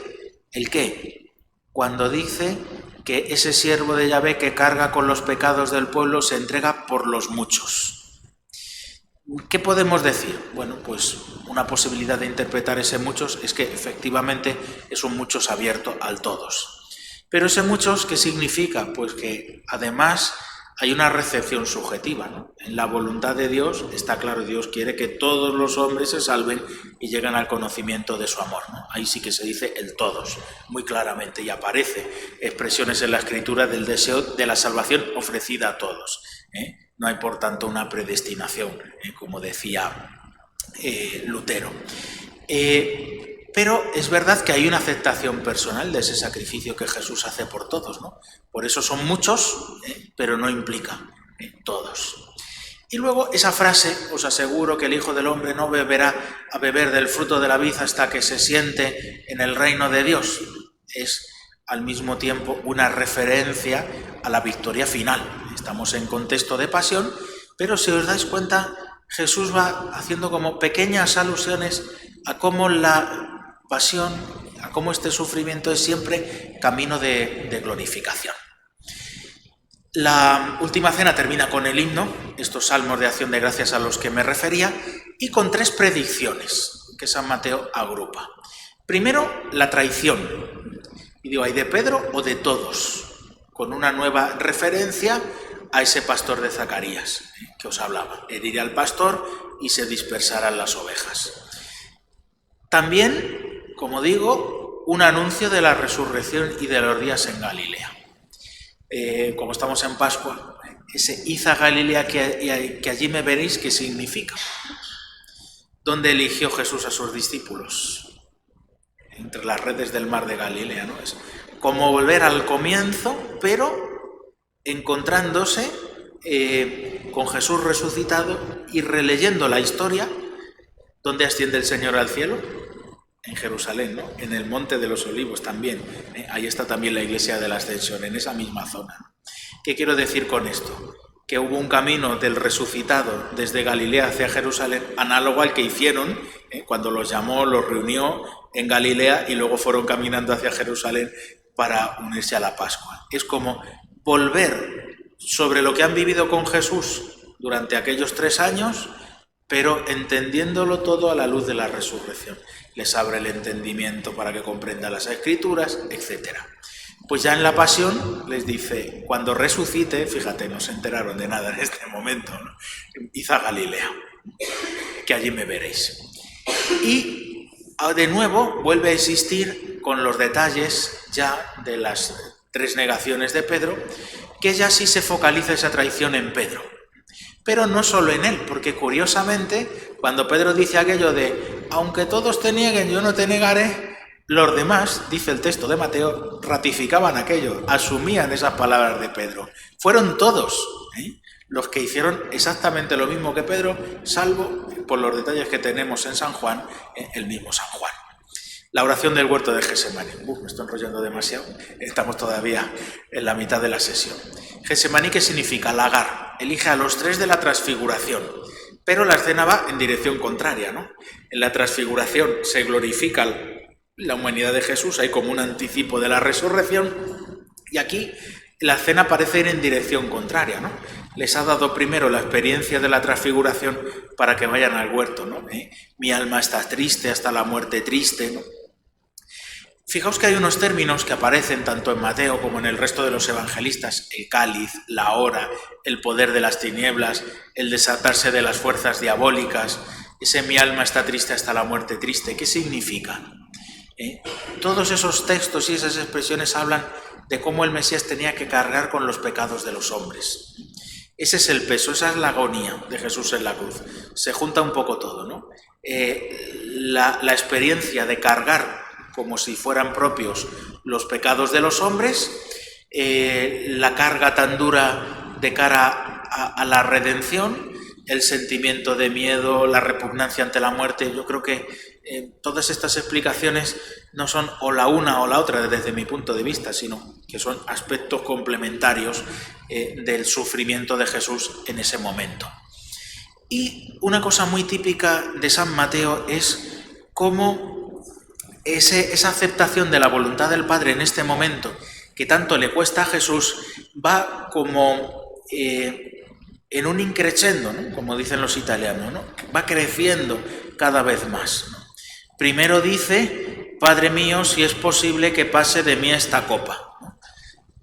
¿el qué? Cuando dice que ese siervo de Yahvé que carga con los pecados del pueblo se entrega por los muchos. ¿Qué podemos decir? Bueno, pues una posibilidad de interpretar ese muchos es que efectivamente es un muchos abierto al todos. Pero ese muchos, ¿qué significa? Pues que además hay una recepción subjetiva, ¿no? En la voluntad de Dios está claro, Dios quiere que todos los hombres se salven y lleguen al conocimiento de su amor, ¿no? Ahí sí que se dice el todos, muy claramente, y aparece expresiones en la Escritura del deseo de la salvación ofrecida a todos, ¿eh? No hay, por tanto, una predestinación, como decía Lutero. Pero es verdad que hay una aceptación personal de ese sacrificio que Jesús hace por todos, ¿no? Por eso son muchos, pero no implica todos. Y luego esa frase, os aseguro que el Hijo del Hombre no beberá a beber del fruto de la vid hasta que se siente en el reino de Dios, es al mismo tiempo una referencia a la victoria final. Estamos en contexto de pasión, pero si os dais cuenta, Jesús va haciendo como pequeñas alusiones a cómo la pasión, a cómo este sufrimiento es siempre camino de glorificación. La última cena termina con el himno, estos salmos de acción de gracias a los que me refería, y con 3 predicciones que San Mateo agrupa. Primero, la traición. Y digo, ¿hay de Pedro o de todos? Con una nueva referencia a ese pastor de Zacarías que os hablaba. Heriré al pastor y se dispersarán las ovejas. También, como digo, un anuncio de la resurrección y de los días en Galilea. Como estamos en Pascua, ese id a Galilea que allí me veréis, ¿qué significa? ¿Dónde eligió Jesús a sus discípulos? Entre las redes del mar de Galilea, ¿no? Es como volver al comienzo, pero encontrándose con Jesús resucitado y releyendo la historia. ¿Dónde asciende el Señor al cielo? En Jerusalén, ¿no? En el Monte de los Olivos también. Ahí está también la iglesia de la Ascensión, en esa misma zona. ¿Qué quiero decir con esto? Que hubo un camino del resucitado desde Galilea hacia Jerusalén, análogo al que hicieron cuando los llamó, los reunió en Galilea y luego fueron caminando hacia Jerusalén para unirse a la Pascua. Es como volver sobre lo que han vivido con Jesús durante aquellos 3 años, pero entendiéndolo todo a la luz de la resurrección. Les abre el entendimiento para que comprendan las Escrituras, etc. Pues ya en la Pasión les dice, cuando resucite, fíjate, no se enteraron de nada en este momento, ¿no? Id a Galilea, que allí me veréis. Y de nuevo vuelve a existir con los detalles ya de las 3 negaciones de Pedro, que ya sí se focaliza esa traición en Pedro. Pero no solo en él, porque curiosamente, cuando Pedro dice aquello de aunque todos te nieguen, yo no te negaré, los demás, dice el texto de Mateo, ratificaban aquello, asumían esas palabras de Pedro. Fueron todos los que hicieron exactamente lo mismo que Pedro, salvo por los detalles que tenemos en San Juan, el mismo San Juan. La oración del huerto de Getsemaní. Me estoy enrollando demasiado. Estamos todavía en la mitad de la sesión. Getsemaní, ¿qué significa? Lagar. Elige a los 3 de la transfiguración. Pero la escena va en dirección contraria, ¿no? En la transfiguración se glorifica la humanidad de Jesús, hay como un anticipo de la resurrección. Y aquí la cena parece ir en dirección contraria, ¿no? Les ha dado primero la experiencia de la transfiguración para que vayan al huerto, ¿no? Mi alma está triste hasta la muerte triste, ¿no? Fijaos que hay unos términos que aparecen tanto en Mateo como en el resto de los evangelistas: el cáliz, la hora, el poder de las tinieblas, el desatarse de las fuerzas diabólicas, ese mi alma está triste hasta la muerte triste. ¿Qué significa? Todos esos textos y esas expresiones hablan de cómo el Mesías tenía que cargar con los pecados de los hombres. Ese es el peso, esa es la agonía de Jesús en la cruz. Se junta un poco todo, ¿no? La experiencia de cargar como si fueran propios los pecados de los hombres, la carga tan dura de cara a la redención, el sentimiento de miedo, la repugnancia ante la muerte. Yo creo que todas estas explicaciones no son o la una o la otra desde mi punto de vista, sino que son aspectos complementarios del sufrimiento de Jesús en ese momento. Y una cosa muy típica de San Mateo es cómo esa aceptación de la voluntad del Padre en este momento, que tanto le cuesta a Jesús, va como en un increscendo, ¿no? Como dicen los italianos, ¿no? Va creciendo cada vez más, ¿no? Primero dice: Padre mío, si es posible que pase de mí esta copa, ¿no?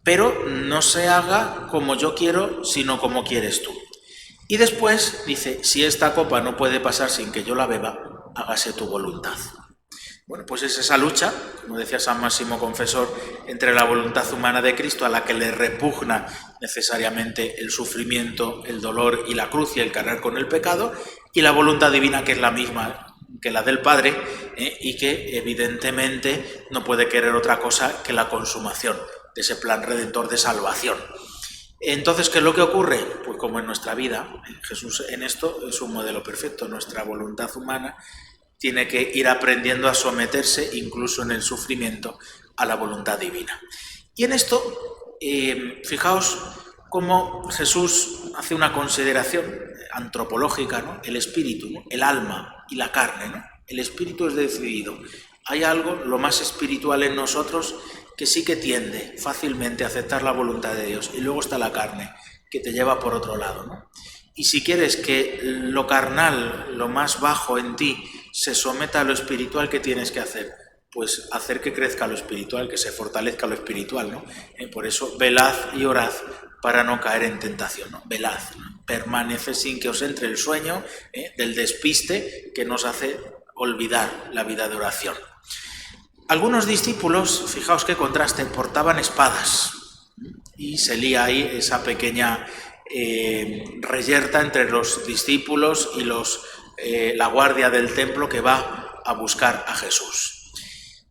Pero no se haga como yo quiero, sino como quieres tú. Y después dice: si esta copa no puede pasar sin que yo la beba, hágase tu voluntad. Bueno, pues es esa lucha, como decía San Máximo Confesor, entre la voluntad humana de Cristo, a la que le repugna necesariamente el sufrimiento, el dolor y la cruz y el cargar con el pecado, y la voluntad divina, que es la misma que la del Padre, y que evidentemente no puede querer otra cosa que la consumación de ese plan redentor de salvación. Entonces, ¿qué es lo que ocurre? Pues como en nuestra vida, Jesús en esto es un modelo perfecto. Nuestra voluntad humana tiene que ir aprendiendo a someterse, incluso en el sufrimiento, a la voluntad divina. Y en esto, fijaos cómo Jesús hace una consideración antropológica, ¿no? El espíritu, ¿no? El alma y la carne, ¿no? El espíritu es decidido. Hay algo, lo más espiritual en nosotros, que sí que tiende fácilmente a aceptar la voluntad de Dios. Y luego está la carne, que te lleva por otro lado, ¿no? Y si quieres que lo carnal, lo más bajo en ti, se someta a lo espiritual, ¿qué tienes que hacer? Pues hacer que crezca lo espiritual, que se fortalezca lo espiritual, ¿no? Por eso, velad y orad para no caer en tentación, ¿no? Velad, ¿no? Permanece sin que os entre el sueño del despiste que nos hace olvidar la vida de oración. Algunos discípulos, fijaos qué contraste, portaban espadas y se lía ahí esa pequeña reyerta entre los discípulos y la guardia del templo que va a buscar a Jesús.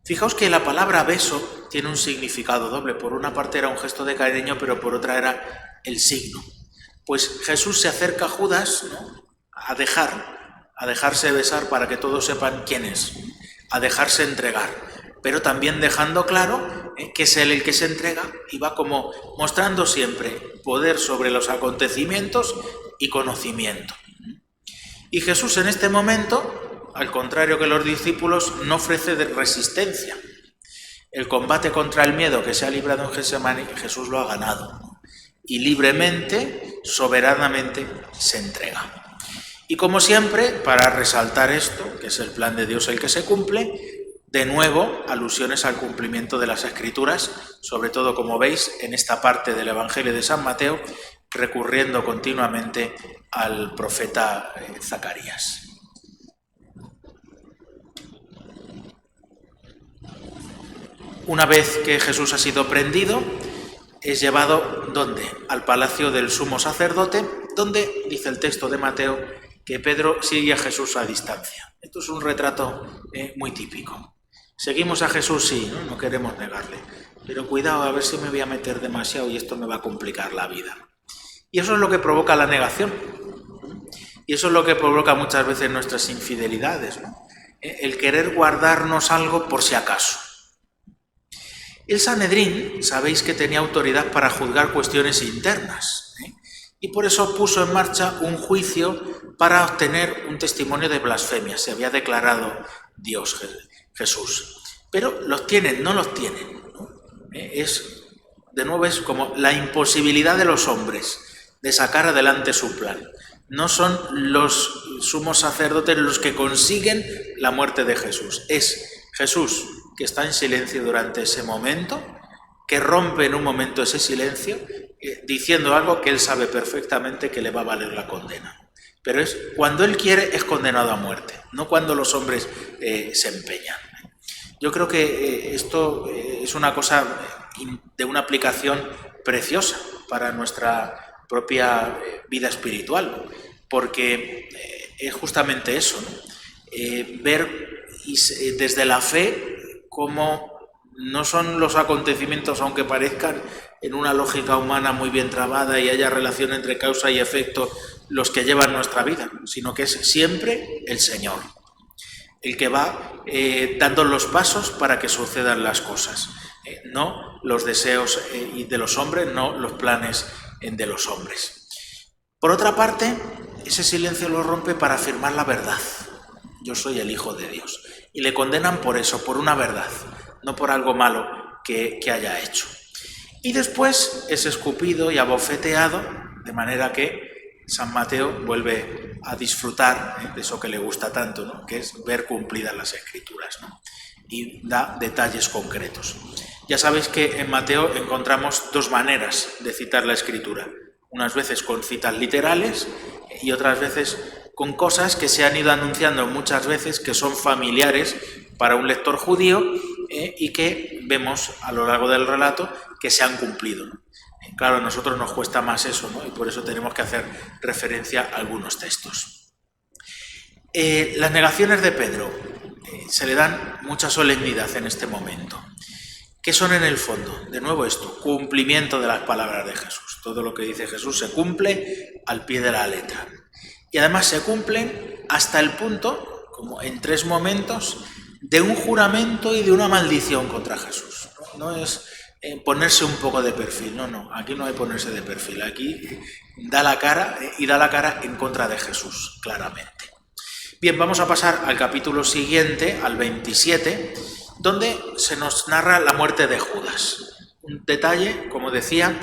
Fijaos que la palabra beso tiene un significado doble. Por una parte era un gesto de cariño, pero por otra era el signo. Pues Jesús se acerca a Judas, ¿no? a dejarse besar para que todos sepan quién es, a dejarse entregar, pero también dejando claro que es él el que se entrega y va como mostrando siempre poder sobre los acontecimientos y conocimiento. Y Jesús en este momento, al contrario que los discípulos, no ofrece resistencia. El combate contra el miedo que se ha librado en Getsemaní, Jesús lo ha ganado. Y libremente, soberanamente, se entrega. Y como siempre, para resaltar esto, que es el plan de Dios el que se cumple, de nuevo, alusiones al cumplimiento de las Escrituras, sobre todo, como veis, en esta parte del Evangelio de San Mateo, recurriendo continuamente al profeta Zacarías. Una vez que Jesús ha sido prendido, es llevado, ¿dónde? Al palacio del sumo sacerdote, donde, dice el texto de Mateo, que Pedro sigue a Jesús a distancia. Esto es un retrato muy típico. Seguimos a Jesús, sí, no queremos negarle, pero cuidado, a ver si me voy a meter demasiado y esto me va a complicar la vida. Y eso es lo que provoca la negación. Y eso es lo que provoca muchas veces nuestras infidelidades, ¿no? El querer guardarnos algo por si acaso. El Sanedrín, sabéis que tenía autoridad para juzgar cuestiones internas, y por eso puso en marcha un juicio para obtener un testimonio de blasfemia. Se había declarado Dios, Jesús. Pero los tienen, no los tienen, ¿no? Es de nuevo es como la imposibilidad de los hombres de sacar adelante su plan. No son los sumos sacerdotes los que consiguen la muerte de Jesús. Es Jesús que está en silencio durante ese momento, que rompe en un momento ese silencio, diciendo algo que él sabe perfectamente que le va a valer la condena. Pero es cuando él quiere es condenado a muerte, no cuando los hombres se empeñan. Yo creo que esto es una cosa de una aplicación preciosa para nuestra propia vida espiritual, porque es justamente eso, ¿no? Ver desde la fe cómo no son los acontecimientos, aunque parezcan en una lógica humana muy bien trabada y haya relación entre causa y efecto, los que llevan nuestra vida, sino que es siempre el Señor el que va dando los pasos para que sucedan las cosas, no los deseos de los hombres, no los planes de los hombres. Por otra parte, ese silencio lo rompe para afirmar la verdad. Yo soy el Hijo de Dios. Y le condenan por eso, por una verdad, no por algo malo que haya hecho. Y después es escupido y abofeteado, de manera que San Mateo vuelve a disfrutar de eso que le gusta tanto, ¿no? Que es ver cumplidas las Escrituras, ¿no? Y da detalles concretos. Ya sabéis que en Mateo encontramos dos maneras de citar la Escritura. Unas veces con citas literales y otras veces con cosas que se han ido anunciando muchas veces que son familiares para un lector judío y que vemos a lo largo del relato que se han cumplido, ¿no? Claro, a nosotros nos cuesta más eso, ¿no? Y por eso tenemos que hacer referencia a algunos textos. Las negaciones de Pedro se le dan mucha solemnidad en este momento. ¿Qué son en el fondo? De nuevo esto, cumplimiento de las palabras de Jesús. Todo lo que dice Jesús se cumple al pie de la letra. Y además se cumplen hasta el punto, como en 3 momentos, de un juramento y de una maldición contra Jesús. No es ponerse un poco de perfil, no, aquí no hay ponerse de perfil, aquí da la cara y da la cara en contra de Jesús, claramente. Bien, vamos a pasar al capítulo siguiente, al 27, donde se nos narra la muerte de Judas. Un detalle, como decía,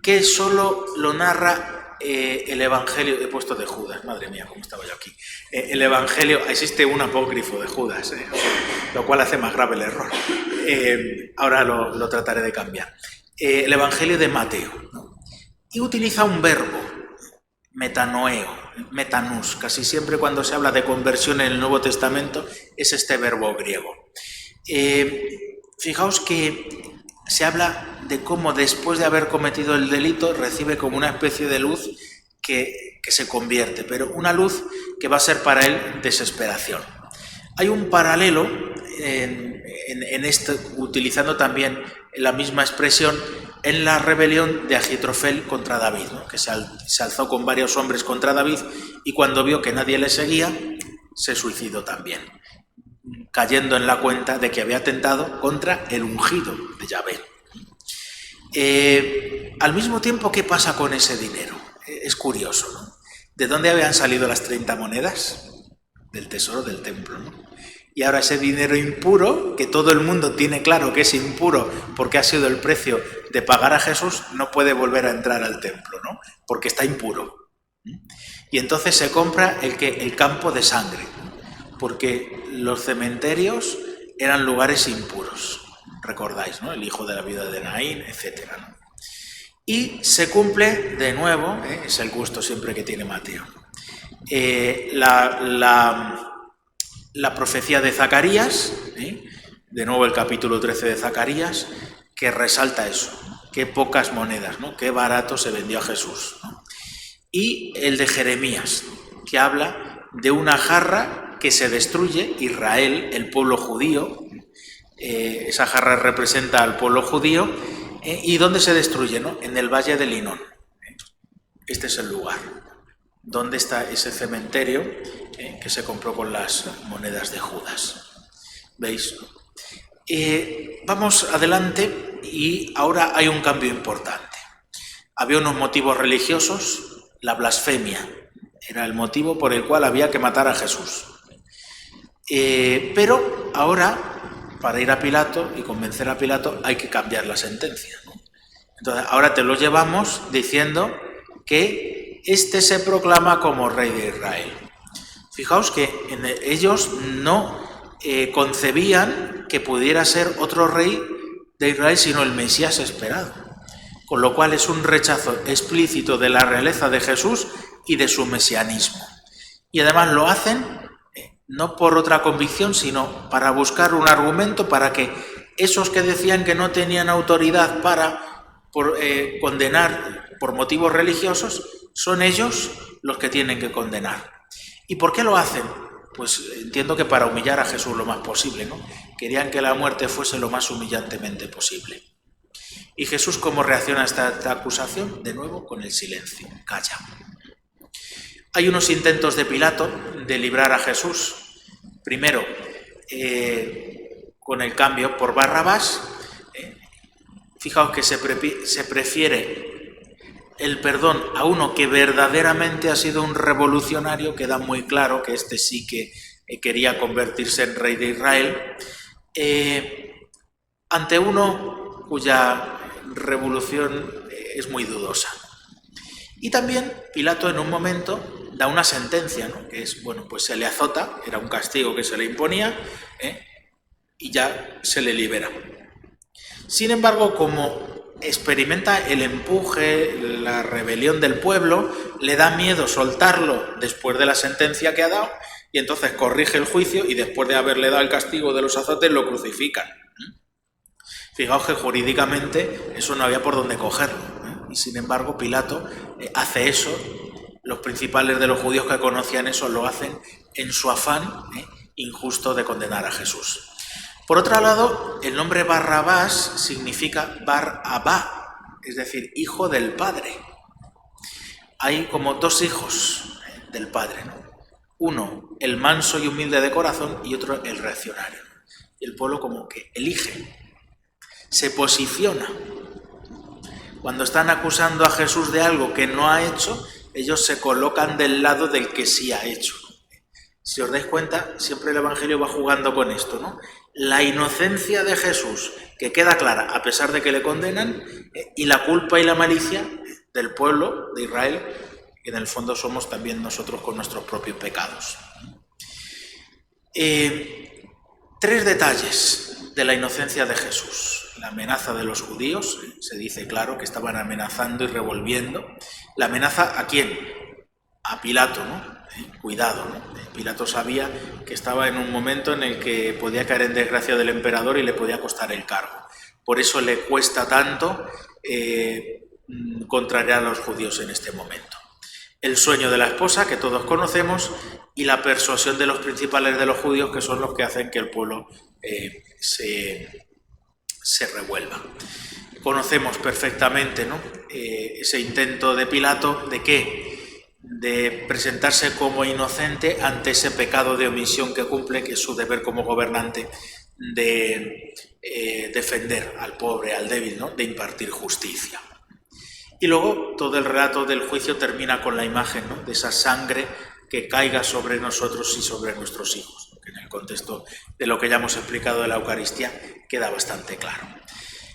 que solo lo narra el Evangelio, he puesto de Judas, madre mía, cómo estaba yo aquí. El Evangelio, existe un apócrifo de Judas, lo cual hace más grave el error. Ahora lo trataré de cambiar. El Evangelio de Mateo, ¿no? Y utiliza un verbo, metanoeo, metanus. Casi siempre cuando se habla de conversión en el Nuevo Testamento es este verbo griego. Fijaos que se habla de cómo después de haber cometido el delito recibe como una especie de luz que se convierte, pero una luz que va a ser para él desesperación. Hay un paralelo en esto, utilizando también la misma expresión en la rebelión de Ahitrofel contra David, ¿no? Que se alzó con varios hombres contra David y cuando vio que nadie le seguía, se suicidó también, cayendo en la cuenta de que había atentado contra el ungido de Yahvé. Al mismo tiempo, ¿qué pasa con ese dinero? Es curioso, ¿no? ¿De dónde habían salido las 30 monedas? Del tesoro del templo, ¿no? Y ahora ese dinero impuro, que todo el mundo tiene claro que es impuro porque ha sido el precio de pagar a Jesús, no puede volver a entrar al templo, ¿no? Porque está impuro. Y entonces se compra el campo de sangre, porque los cementerios eran lugares impuros. Recordáis, ¿no? El hijo de la viuda de Naín, etc., ¿no? Y se cumple de nuevo, es el gusto siempre que tiene Mateo, la profecía de Zacarías, de nuevo el capítulo 13 de Zacarías, que resalta eso, qué pocas monedas, ¿no? Qué barato se vendió a Jesús, ¿no? Y el de Jeremías, que habla de una jarra que se destruye, Israel, el pueblo judío, esa jarra representa al pueblo judío, ¿y dónde se destruye? ¿No? En el valle del Hinón. Este es el lugar. ¿Dónde está ese cementerio que se compró con las monedas de Judas? ¿Veis? Vamos adelante y ahora hay un cambio importante. Había unos motivos religiosos, la blasfemia era el motivo por el cual había que matar a Jesús. Pero ahora, para ir a Pilato y convencer a Pilato, hay que cambiar la sentencia, ¿no? Entonces, ahora te lo llevamos diciendo que este se proclama como rey de Israel. Fijaos que ellos no concebían que pudiera ser otro rey de Israel sino el Mesías esperado. Con lo cual es un rechazo explícito de la realeza de Jesús y de su mesianismo. Y además lo hacen no por otra convicción, sino para buscar un argumento para que esos que decían que no tenían autoridad para condenar por motivos religiosos, son ellos los que tienen que condenar. ¿Y por qué lo hacen? Pues entiendo que para humillar a Jesús lo más posible, ¿no? Querían que la muerte fuese lo más humillantemente posible. ¿Y Jesús cómo reacciona a esta acusación? De nuevo, con el silencio, calla. Hay unos intentos de Pilato de librar a Jesús. Primero, con el cambio por Barrabás. Fijaos que se prefiere el perdón a uno que verdaderamente ha sido un revolucionario, queda muy claro que este sí que quería convertirse en rey de Israel, ante uno cuya revolución es muy dudosa. Y también Pilato en un momento da una sentencia, ¿no? Que es, bueno, pues se le azota, era un castigo que se le imponía, y ya se le libera. Sin embargo, como experimenta el empuje, la rebelión del pueblo, le da miedo soltarlo después de la sentencia que ha dado, y entonces corrige el juicio y después de haberle dado el castigo de los azotes lo crucifican. Fijaos que jurídicamente eso no había por dónde cogerlo, y sin embargo Pilato hace eso. Los principales de los judíos que conocían eso lo hacen en su afán injusto de condenar a Jesús. Por otro lado, el nombre Barrabás significa Bar-Abá, es decir, hijo del Padre. Hay como dos hijos del Padre, ¿no? Uno, el manso y humilde de corazón, y otro, el reaccionario. Y el pueblo como que elige, se posiciona. Cuando están acusando a Jesús de algo que no ha hecho, ellos se colocan del lado del que sí ha hecho. Si os dais cuenta, siempre el Evangelio va jugando con esto, ¿no? La inocencia de Jesús, que queda clara a pesar de que le condenan, y la culpa y la malicia del pueblo de Israel, que en el fondo somos también nosotros con nuestros propios pecados. Tres detalles de la inocencia de Jesús. La amenaza de los judíos, se dice claro que estaban amenazando y revolviendo. ¿La amenaza a quién? A Pilato, ¿no? Cuidado, ¿no? Pilato sabía que estaba en un momento en el que podía caer en desgracia del emperador y le podía costar el cargo. Por eso le cuesta tanto contrariar a los judíos en este momento. El sueño de la esposa, que todos conocemos, y la persuasión de los principales de los judíos, que son los que hacen que el pueblo se revuelva. Conocemos perfectamente, ¿no? Ese intento de Pilato, ¿de qué? De presentarse como inocente ante ese pecado de omisión que cumple, que es su deber como gobernante, de defender al pobre, al débil, ¿no? De impartir justicia. Y luego todo el relato del juicio termina con la imagen, ¿no? De esa sangre que caiga sobre nosotros y sobre nuestros hijos, que en el contexto de lo que ya hemos explicado de la Eucaristía queda bastante claro.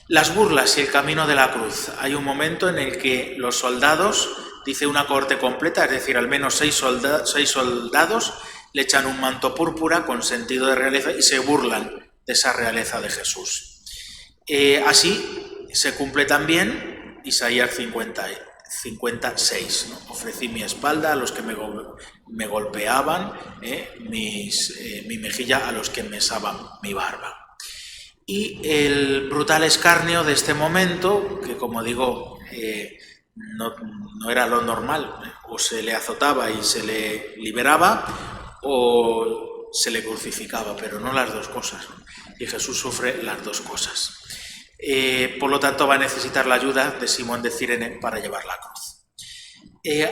Las burlas y el camino de la cruz. Hay un momento en el que los soldados, dice una cohorte completa, es decir, al menos seis soldados le echan un manto púrpura con sentido de realeza y se burlan de esa realeza de Jesús. Así se cumple también Isaías 56, ¿no? Ofrecí mi espalda a los que me golpeaban, mi mejilla a los que mesaban mi barba. Y el brutal escarnio de este momento, que como digo, no era lo normal, o se le azotaba y se le liberaba, o se le crucificaba, pero no las dos cosas. Y Jesús sufre las dos cosas. Por lo tanto, va a necesitar la ayuda de Simón de Cirene para llevar la cruz.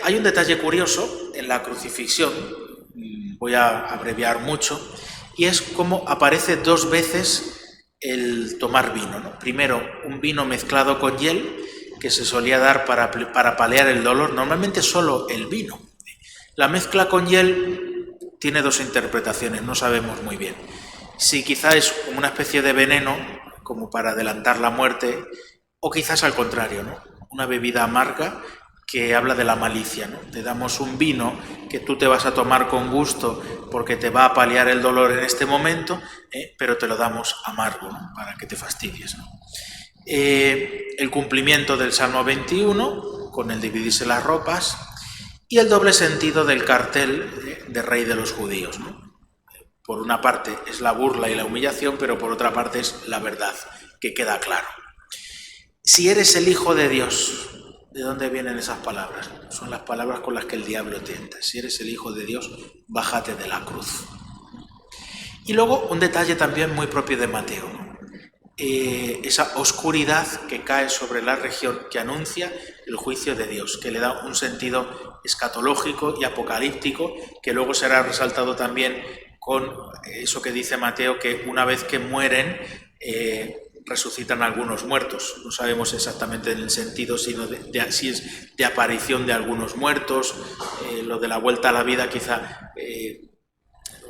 Hay un detalle curioso en la crucifixión, voy a abreviar mucho, y es cómo aparece dos veces el tomar vino, ¿no? Primero, un vino mezclado con hiel, que se solía dar para paliar el dolor, normalmente solo el vino. La mezcla con hiel tiene dos interpretaciones, no sabemos muy bien. Si quizá es como una especie de veneno, como para adelantar la muerte, O quizás al contrario, ¿no? Una bebida amarga que habla de la malicia, ¿no? Te damos un vino que tú te vas a tomar con gusto porque te va a paliar el dolor en este momento, pero te lo damos amargo, ¿no? Para que te fastidies, ¿no? El cumplimiento del Salmo 21, con el dividirse las ropas, y el doble sentido del cartel de rey de los judíos, ¿no? Por una parte es la burla y la humillación, pero por otra parte es la verdad, que queda claro. Si eres el Hijo de Dios, ¿de dónde vienen esas palabras? Son las palabras con las que el diablo tienta. Si eres el Hijo de Dios, bájate de la cruz. Y luego un detalle también muy propio de Mateo, ¿no? Esa oscuridad que cae sobre la región, que anuncia el juicio de Dios, que le da un sentido escatológico y apocalíptico, que luego será resaltado también con eso que dice Mateo, que una vez que mueren, resucitan algunos muertos. No sabemos exactamente en el sentido, sino si es de aparición de algunos muertos. Lo de la vuelta a la vida quizá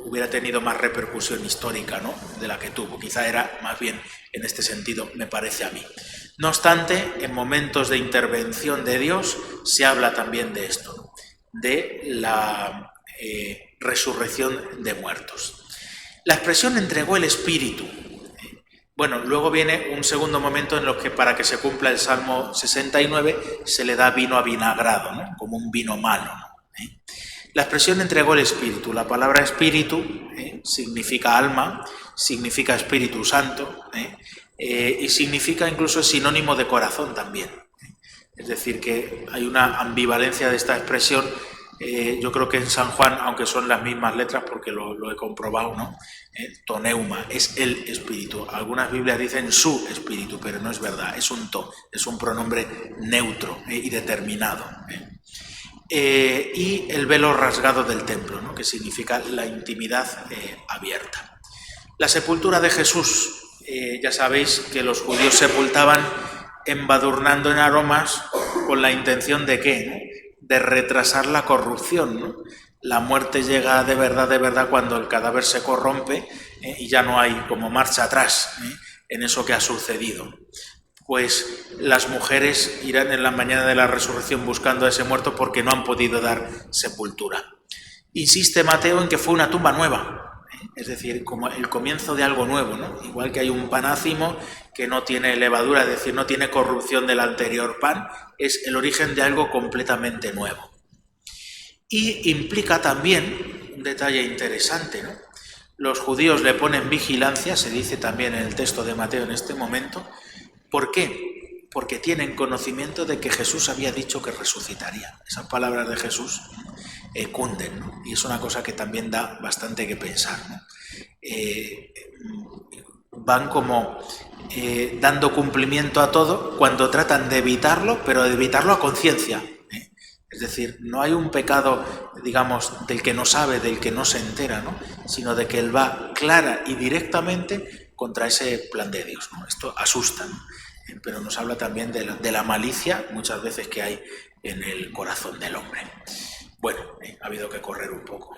hubiera tenido más repercusión histórica, ¿no?, de la que tuvo. Quizá era más bien en este sentido, me parece a mí. No obstante, en momentos de intervención de Dios se habla también de esto, ¿no?, de la resurrección de muertos. La expresión entregó el Espíritu. Bueno, luego viene un segundo momento en lo que, para que se cumpla el Salmo 69, se le da vino avinagrado, ¿no?, como un vino malo, ¿no? La expresión entregó el Espíritu. La palabra Espíritu significa alma, significa Espíritu Santo, y significa incluso, es sinónimo de corazón también. Es decir, que hay una ambivalencia de esta expresión. Yo creo que en San Juan, aunque son las mismas letras, porque lo he comprobado, ¿no?, toneuma, es el Espíritu. Algunas Biblias dicen su Espíritu, pero no es verdad, es un to, es un pronombre neutro y determinado. Y el velo rasgado del templo, ¿no?, que significa la intimidad abierta. La sepultura de Jesús, ya sabéis que los judíos sepultaban embadurnando en aromas con la intención de ¿qué?, ¿no?, de retrasar la corrupción, ¿no? La muerte llega de verdad cuando el cadáver se corrompe y ya no hay como marcha atrás en eso que ha sucedido. Pues las mujeres irán en la mañana de la resurrección buscando a ese muerto porque no han podido dar sepultura. Insiste Mateo en que fue una tumba nueva, es decir, como el comienzo de algo nuevo, ¿no? Igual que hay un pan ácimo que no tiene levadura, es decir, no tiene corrupción del anterior pan, es el origen de algo completamente nuevo. Y implica también un detalle interesante, ¿no? Los judíos le ponen vigilancia, se dice también en el texto de Mateo en este momento. ¿Por qué? Porque tienen conocimiento de que Jesús había dicho que resucitaría. Esas palabras de Jesús cunden, ¿no? Y es una cosa que también da bastante que pensar, ¿no? Van como dando cumplimiento a todo cuando tratan de evitarlo, pero de evitarlo a conciencia. Es decir, no hay un pecado, digamos, del que no sabe, del que no se entera, ¿no?, sino de que él va clara y directamente contra ese plan de Dios, ¿no? Esto asusta, ¿no? Pero nos habla también de la malicia muchas veces que hay en el corazón del hombre. Bueno, ha habido que correr un poco,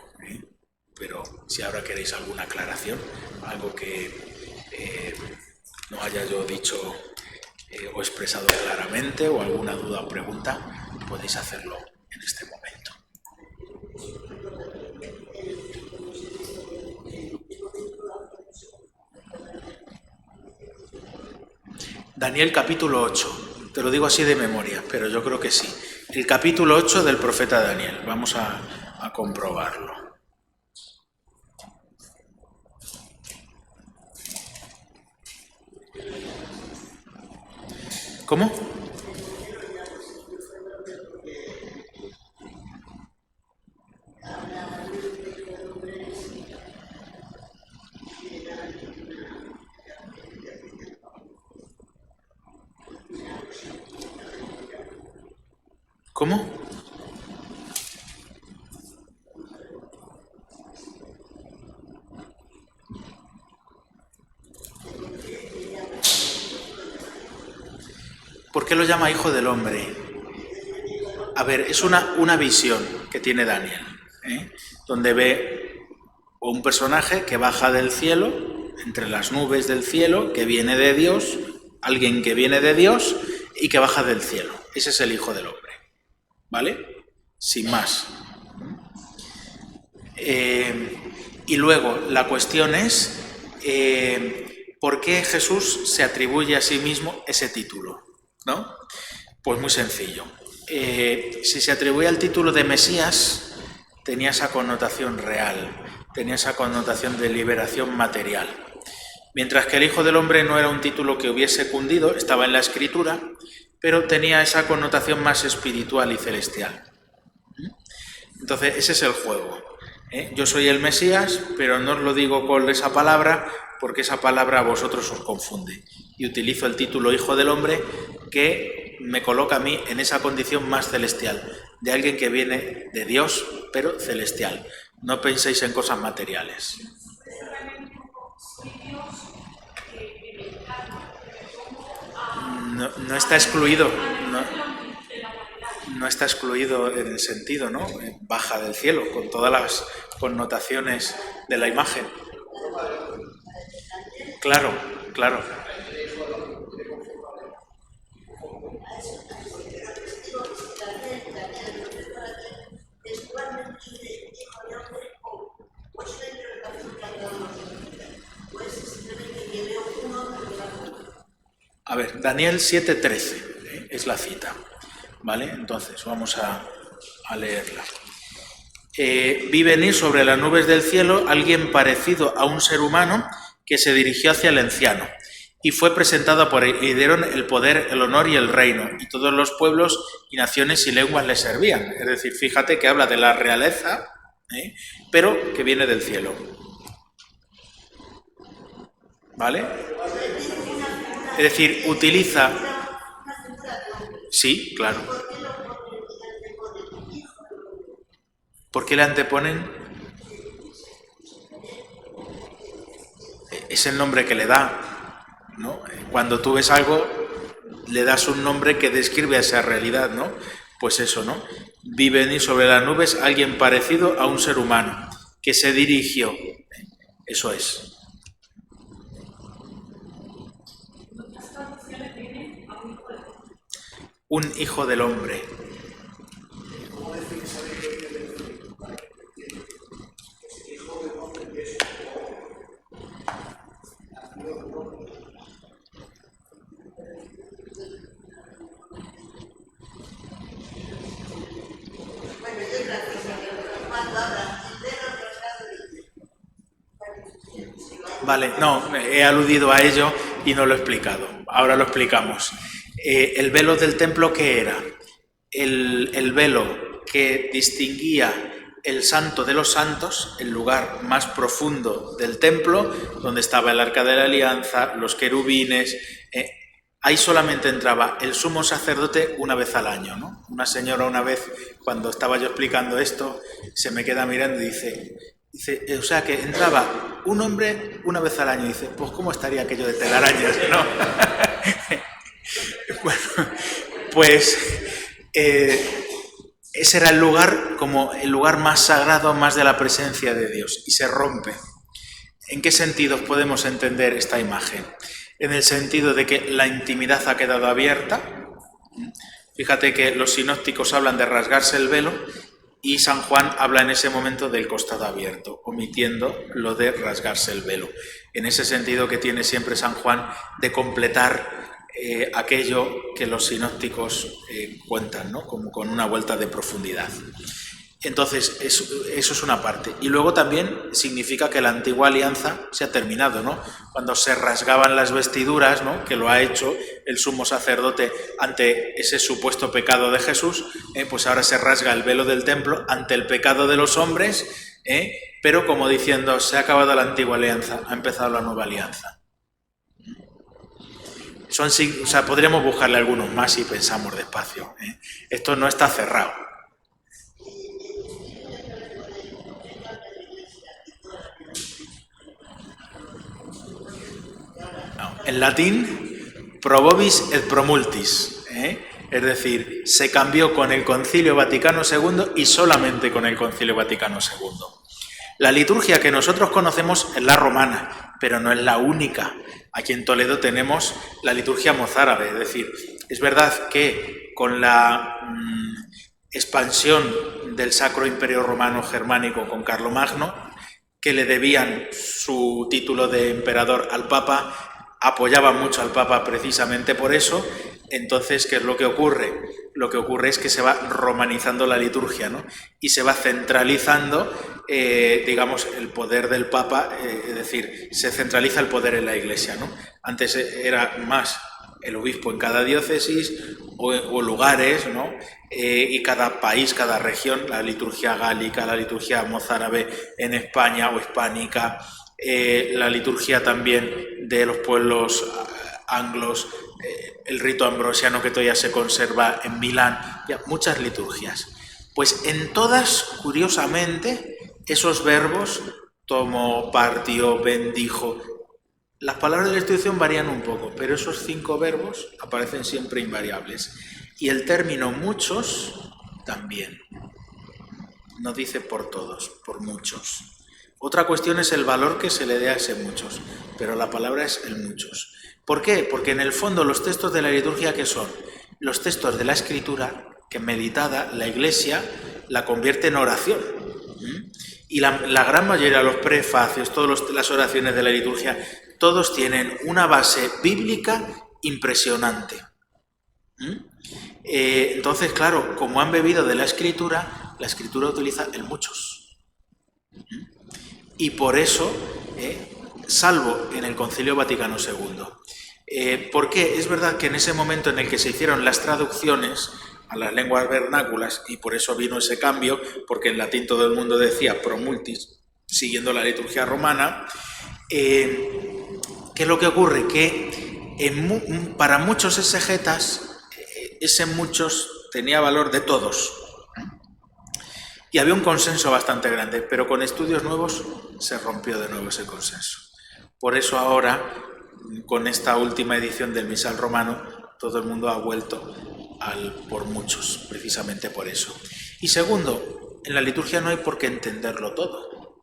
pero si ahora queréis alguna aclaración, algo que no haya yo dicho o expresado claramente, o alguna duda o pregunta, podéis hacerlo en este momento. Daniel capítulo 8, te lo digo así de memoria, pero yo creo que sí. El capítulo 8 del profeta Daniel, vamos a comprobarlo. ¿Cómo? ¿Cómo? ¿Por qué lo llama hijo del hombre? A ver, es una visión que tiene Daniel, donde ve un personaje que baja del cielo, entre las nubes del cielo, que viene de Dios, alguien que viene de Dios y que baja del cielo. Ese es el Hijo del Hombre, ¿vale? Sin más. Y luego la cuestión es ¿por qué Jesús se atribuye a sí mismo ese título? ¿No? Pues muy sencillo. Si se atribuye al título de Mesías, tenía esa connotación real, tenía esa connotación de liberación material. Mientras que el Hijo del Hombre no era un título que hubiese cundido, estaba en la Escritura, pero tenía esa connotación más espiritual y celestial. Entonces, ese es el juego. Yo soy el Mesías, pero no os lo digo con esa palabra, porque esa palabra a vosotros os confunde. Y utilizo el título Hijo del Hombre, que me coloca a mí en esa condición más celestial, de alguien que viene de Dios, pero celestial. No penséis en cosas materiales. No está excluido, no está excluido en el sentido, ¿no? Baja del cielo, con todas las connotaciones de la imagen. Claro, claro. A ver, Daniel 7:13 es la cita, ¿vale? Entonces, vamos a leerla. Vi venir sobre las nubes del cielo alguien parecido a un ser humano que se dirigió hacia el anciano y fue presentado por él, y dieron el poder, el honor y el reino, y todos los pueblos y naciones y lenguas le servían. Es decir, fíjate que habla de la realeza, pero que viene del cielo. ¿Vale? Es decir, utiliza... Sí, claro. ¿Por qué le anteponen? Es el nombre que le da, ¿no? Cuando tú ves algo, le das un nombre que describe esa realidad, ¿no? Pues eso, ¿no? Vi venir sobre las nubes alguien parecido a un ser humano, que se dirigió. Eso es. Un hijo del hombre. Vale, no, he aludido a ello y no lo he explicado. Ahora lo explicamos. El velo del templo, ¿qué era? El velo que distinguía el santo de los santos, el lugar más profundo del templo, donde estaba el arca de la alianza, los querubines. Ahí solamente entraba el sumo sacerdote una vez al año, ¿no? Una señora una vez, cuando estaba yo explicando esto, se me queda mirando y dice, o sea que entraba un hombre una vez al año. Y dice, pues ¿cómo estaría aquello de telarañas, no? Bueno, pues ese era el lugar, como el lugar más sagrado, más de la presencia de Dios, y se rompe. ¿En qué sentidos podemos entender esta imagen? En el sentido de que la intimidad ha quedado abierta. Fíjate que los sinópticos hablan de rasgarse el velo y San Juan habla en ese momento del costado abierto, omitiendo lo de rasgarse el velo. En ese sentido que tiene siempre San Juan de completar aquello que los sinópticos cuentan, ¿no? Como con una vuelta de profundidad. Entonces, eso es una parte. Y luego también significa que la antigua alianza se ha terminado, ¿no? Cuando se rasgaban las vestiduras, ¿no? Que lo ha hecho el sumo sacerdote ante ese supuesto pecado de Jesús, pues ahora se rasga el velo del templo ante el pecado de los hombres, pero como diciendo, se ha acabado la antigua alianza, ha empezado la nueva alianza. O sea, podríamos buscarle algunos más si pensamos despacio. Esto no está cerrado. No. En latín, pro vobis et pro multis. Es decir, se cambió con el Concilio Vaticano II y solamente con el Concilio Vaticano II. La liturgia que nosotros conocemos es la romana, pero no es la única. Aquí en Toledo tenemos la liturgia mozárabe, es decir, es verdad que con la expansión del Sacro Imperio Romano Germánico con Carlomagno, que le debían su título de emperador al Papa, apoyaban mucho al Papa precisamente por eso. Entonces, ¿qué es lo que ocurre? Lo que ocurre es que se va romanizando la liturgia, ¿no? Y se va centralizando, digamos, el poder del Papa, es decir, se centraliza el poder en la Iglesia, ¿no? Antes era más el obispo en cada diócesis o lugares, ¿no? Y cada país, cada región, la liturgia gálica, la liturgia mozárabe en España o hispánica, la liturgia también de los pueblos anglos, el rito ambrosiano que todavía se conserva en Milán, ya, muchas liturgias. Pues en todas, curiosamente, esos verbos, tomó, partió, bendijo, las palabras de la institución varían un poco, pero esos 5 verbos aparecen siempre invariables. Y el término muchos también. No dice por todos, por muchos. Otra cuestión es el valor que se le dé a ese muchos, pero la palabra es el muchos. ¿Por qué? Porque en el fondo los textos de la liturgia, ¿qué son? Los textos de la Escritura, que meditada la Iglesia la convierte en oración. Y la gran mayoría de los prefacios, todas las oraciones de la liturgia, todos tienen una base bíblica impresionante. Entonces, claro, como han bebido de la Escritura utiliza el muchos. Y por eso, salvo en el Concilio Vaticano II. ¿Por qué? Es verdad que en ese momento en el que se hicieron las traducciones a las lenguas vernáculas, y por eso vino ese cambio, porque en latín todo el mundo decía pro multis, siguiendo la liturgia romana, ¿qué es lo que ocurre? Que para muchos exegetas, ese muchos tenía valor de todos. Y había un consenso bastante grande, pero con estudios nuevos se rompió de nuevo ese consenso. Por eso ahora, con esta última edición del Misal Romano, todo el mundo ha vuelto al por muchos, precisamente por eso. Y segundo, en la liturgia no hay por qué entenderlo todo.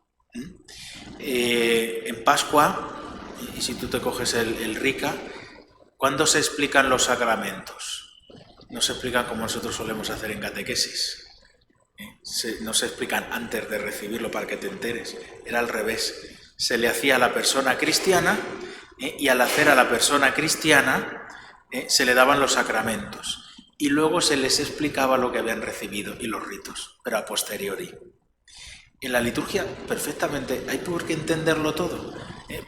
En Pascua, y si tú te coges el Rica, ¿cuándo se explican los sacramentos? No se explican como nosotros solemos hacer en catequesis. No se explican antes de recibirlo para que te enteres. Era al revés. Se le hacía a la persona cristiana y al hacer a la persona cristiana se le daban los sacramentos. Y luego se les explicaba lo que habían recibido y los ritos, pero a posteriori. En la liturgia, perfectamente, hay por qué entenderlo todo.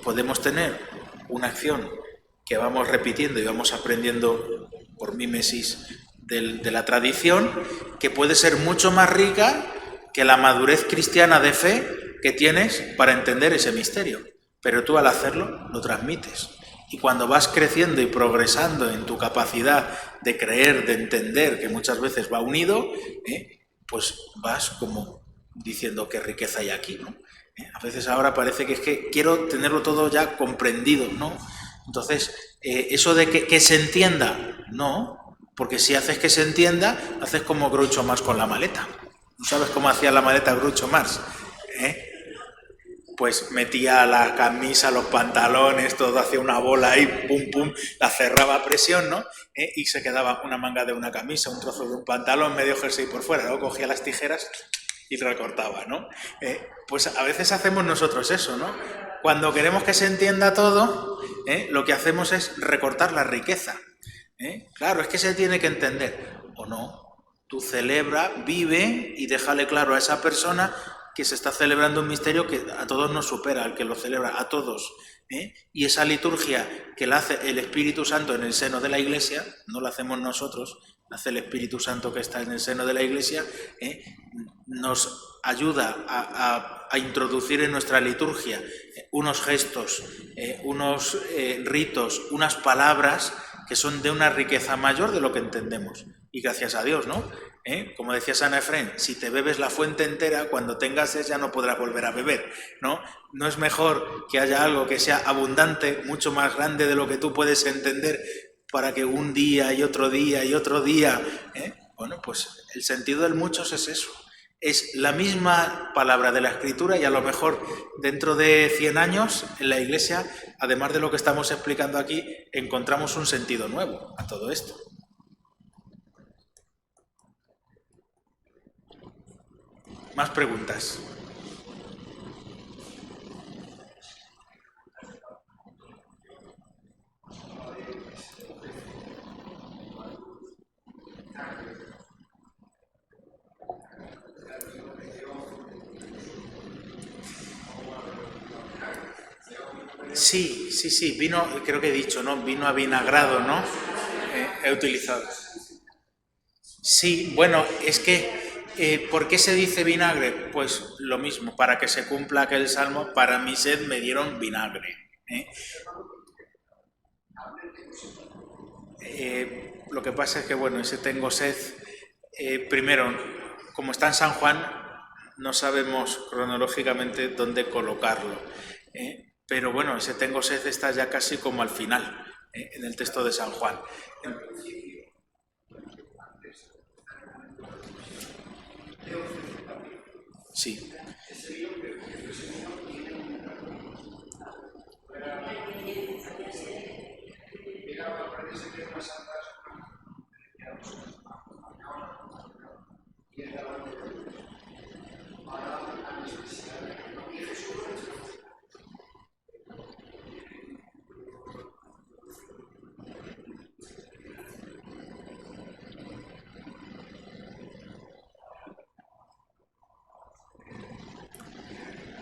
Podemos tener una acción que vamos repitiendo y vamos aprendiendo por mímesis de la tradición, que puede ser mucho más rica que la madurez cristiana de fe que tienes para entender ese misterio. Pero tú al hacerlo lo transmites. Y cuando vas creciendo y progresando en tu capacidad de creer, de entender, que muchas veces va unido, pues vas como diciendo qué riqueza hay aquí, ¿no? A veces ahora parece que es que quiero tenerlo todo ya comprendido, ¿no? Entonces, eso de que se entienda, no, porque si haces que se entienda, haces como Groucho Marx con la maleta. ¿No sabes cómo hacía la maleta Groucho Marx? Pues metía la camisa, los pantalones, todo hacía una bola ahí, pum, pum, la cerraba a presión, ¿no? Y se quedaba una manga de una camisa, un trozo de un pantalón, medio jersey por fuera, luego cogía las tijeras y recortaba, ¿no? Pues a veces hacemos nosotros eso, ¿no? Cuando queremos que se entienda todo, lo que hacemos es recortar la riqueza. Claro, es que se tiene que entender, o no. Tú celebra, vive y déjale claro a esa persona que se está celebrando un misterio que a todos nos supera, al que lo celebra, a todos. Y esa liturgia que la hace el Espíritu Santo en el seno de la Iglesia, no la hacemos nosotros, la hace el Espíritu Santo que está en el seno de la Iglesia, nos ayuda a introducir en nuestra liturgia unos gestos, unos ritos, unas palabras que son de una riqueza mayor de lo que entendemos. Y gracias a Dios, ¿no? Como decía San Efrén, si te bebes la fuente entera, cuando tengas sed ya no podrás volver a beber, ¿no? ¿No es mejor que haya algo que sea abundante, mucho más grande de lo que tú puedes entender, para que un día y otro día y otro día... Bueno, pues el sentido del muchos es eso. es la misma palabra de la Escritura y a lo mejor dentro de 100 años en la Iglesia, además de lo que estamos explicando aquí, encontramos un sentido nuevo a todo esto. ¿Más preguntas? Sí, vino, creo que he dicho, ¿no? Vino avinagrado, ¿no? He utilizado. Sí, bueno, es que, ¿por qué se dice vinagre? Pues lo mismo, para que se cumpla aquel salmo, para mi sed me dieron vinagre. ¿eh? Lo que pasa es que, bueno, ese tengo sed, primero, como está en San Juan, no sabemos cronológicamente dónde colocarlo. Pero bueno, ese tengo sed está ya casi como al final, en el texto de San Juan. Sí.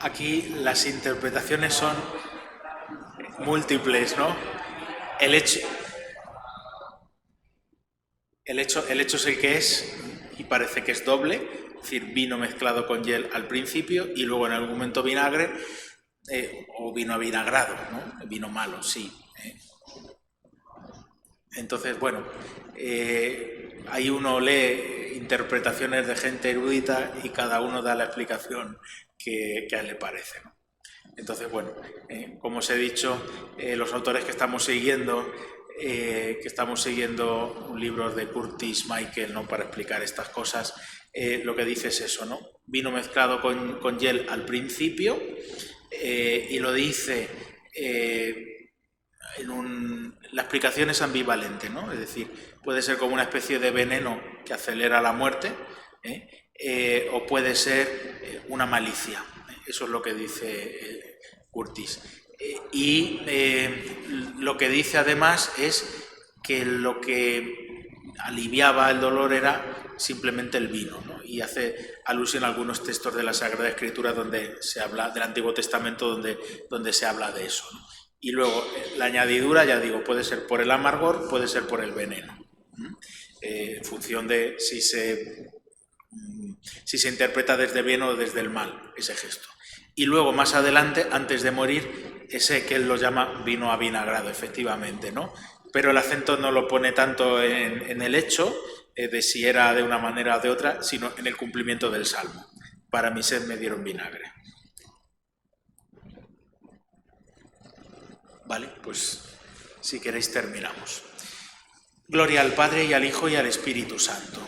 Aquí las interpretaciones son múltiples, ¿no? El hecho, el hecho es el que es y parece que es doble, es decir, vino mezclado con hiel al principio y luego en algún momento vinagre, o vino avinagrado, ¿no? Vino malo, sí. Entonces, bueno, ahí uno lee interpretaciones de gente erudita y cada uno da la explicación que a él le parece, ¿no? Entonces, bueno, como os he dicho, los autores que estamos siguiendo un libro de Curtis Michael, ¿no? Para explicar estas cosas, lo que dice es eso, ¿no? Vino mezclado con hiel al principio, y lo dice la explicación es ambivalente, ¿no? Es decir, puede ser como una especie de veneno que acelera la muerte, o puede ser una malicia. Eso es lo que dice Curtis. Y lo que dice además es que lo que aliviaba el dolor era simplemente el vino, ¿no? Y hace alusión a algunos textos de la Sagrada Escritura donde se habla, del Antiguo Testamento, donde se habla de eso, ¿no? Y luego la añadidura, ya digo, puede ser por el amargor, puede ser por el veneno, en función de si se interpreta desde el bien o desde el mal ese gesto. Y luego más adelante, antes de morir, ese que él lo llama vino avinagrado, efectivamente, ¿no? Pero el acento no lo pone tanto en el hecho de si era de una manera o de otra, sino en el cumplimiento del salmo. Para mi sed me dieron vinagre. Vale, pues si queréis terminamos. Gloria al Padre y al Hijo y al Espíritu Santo.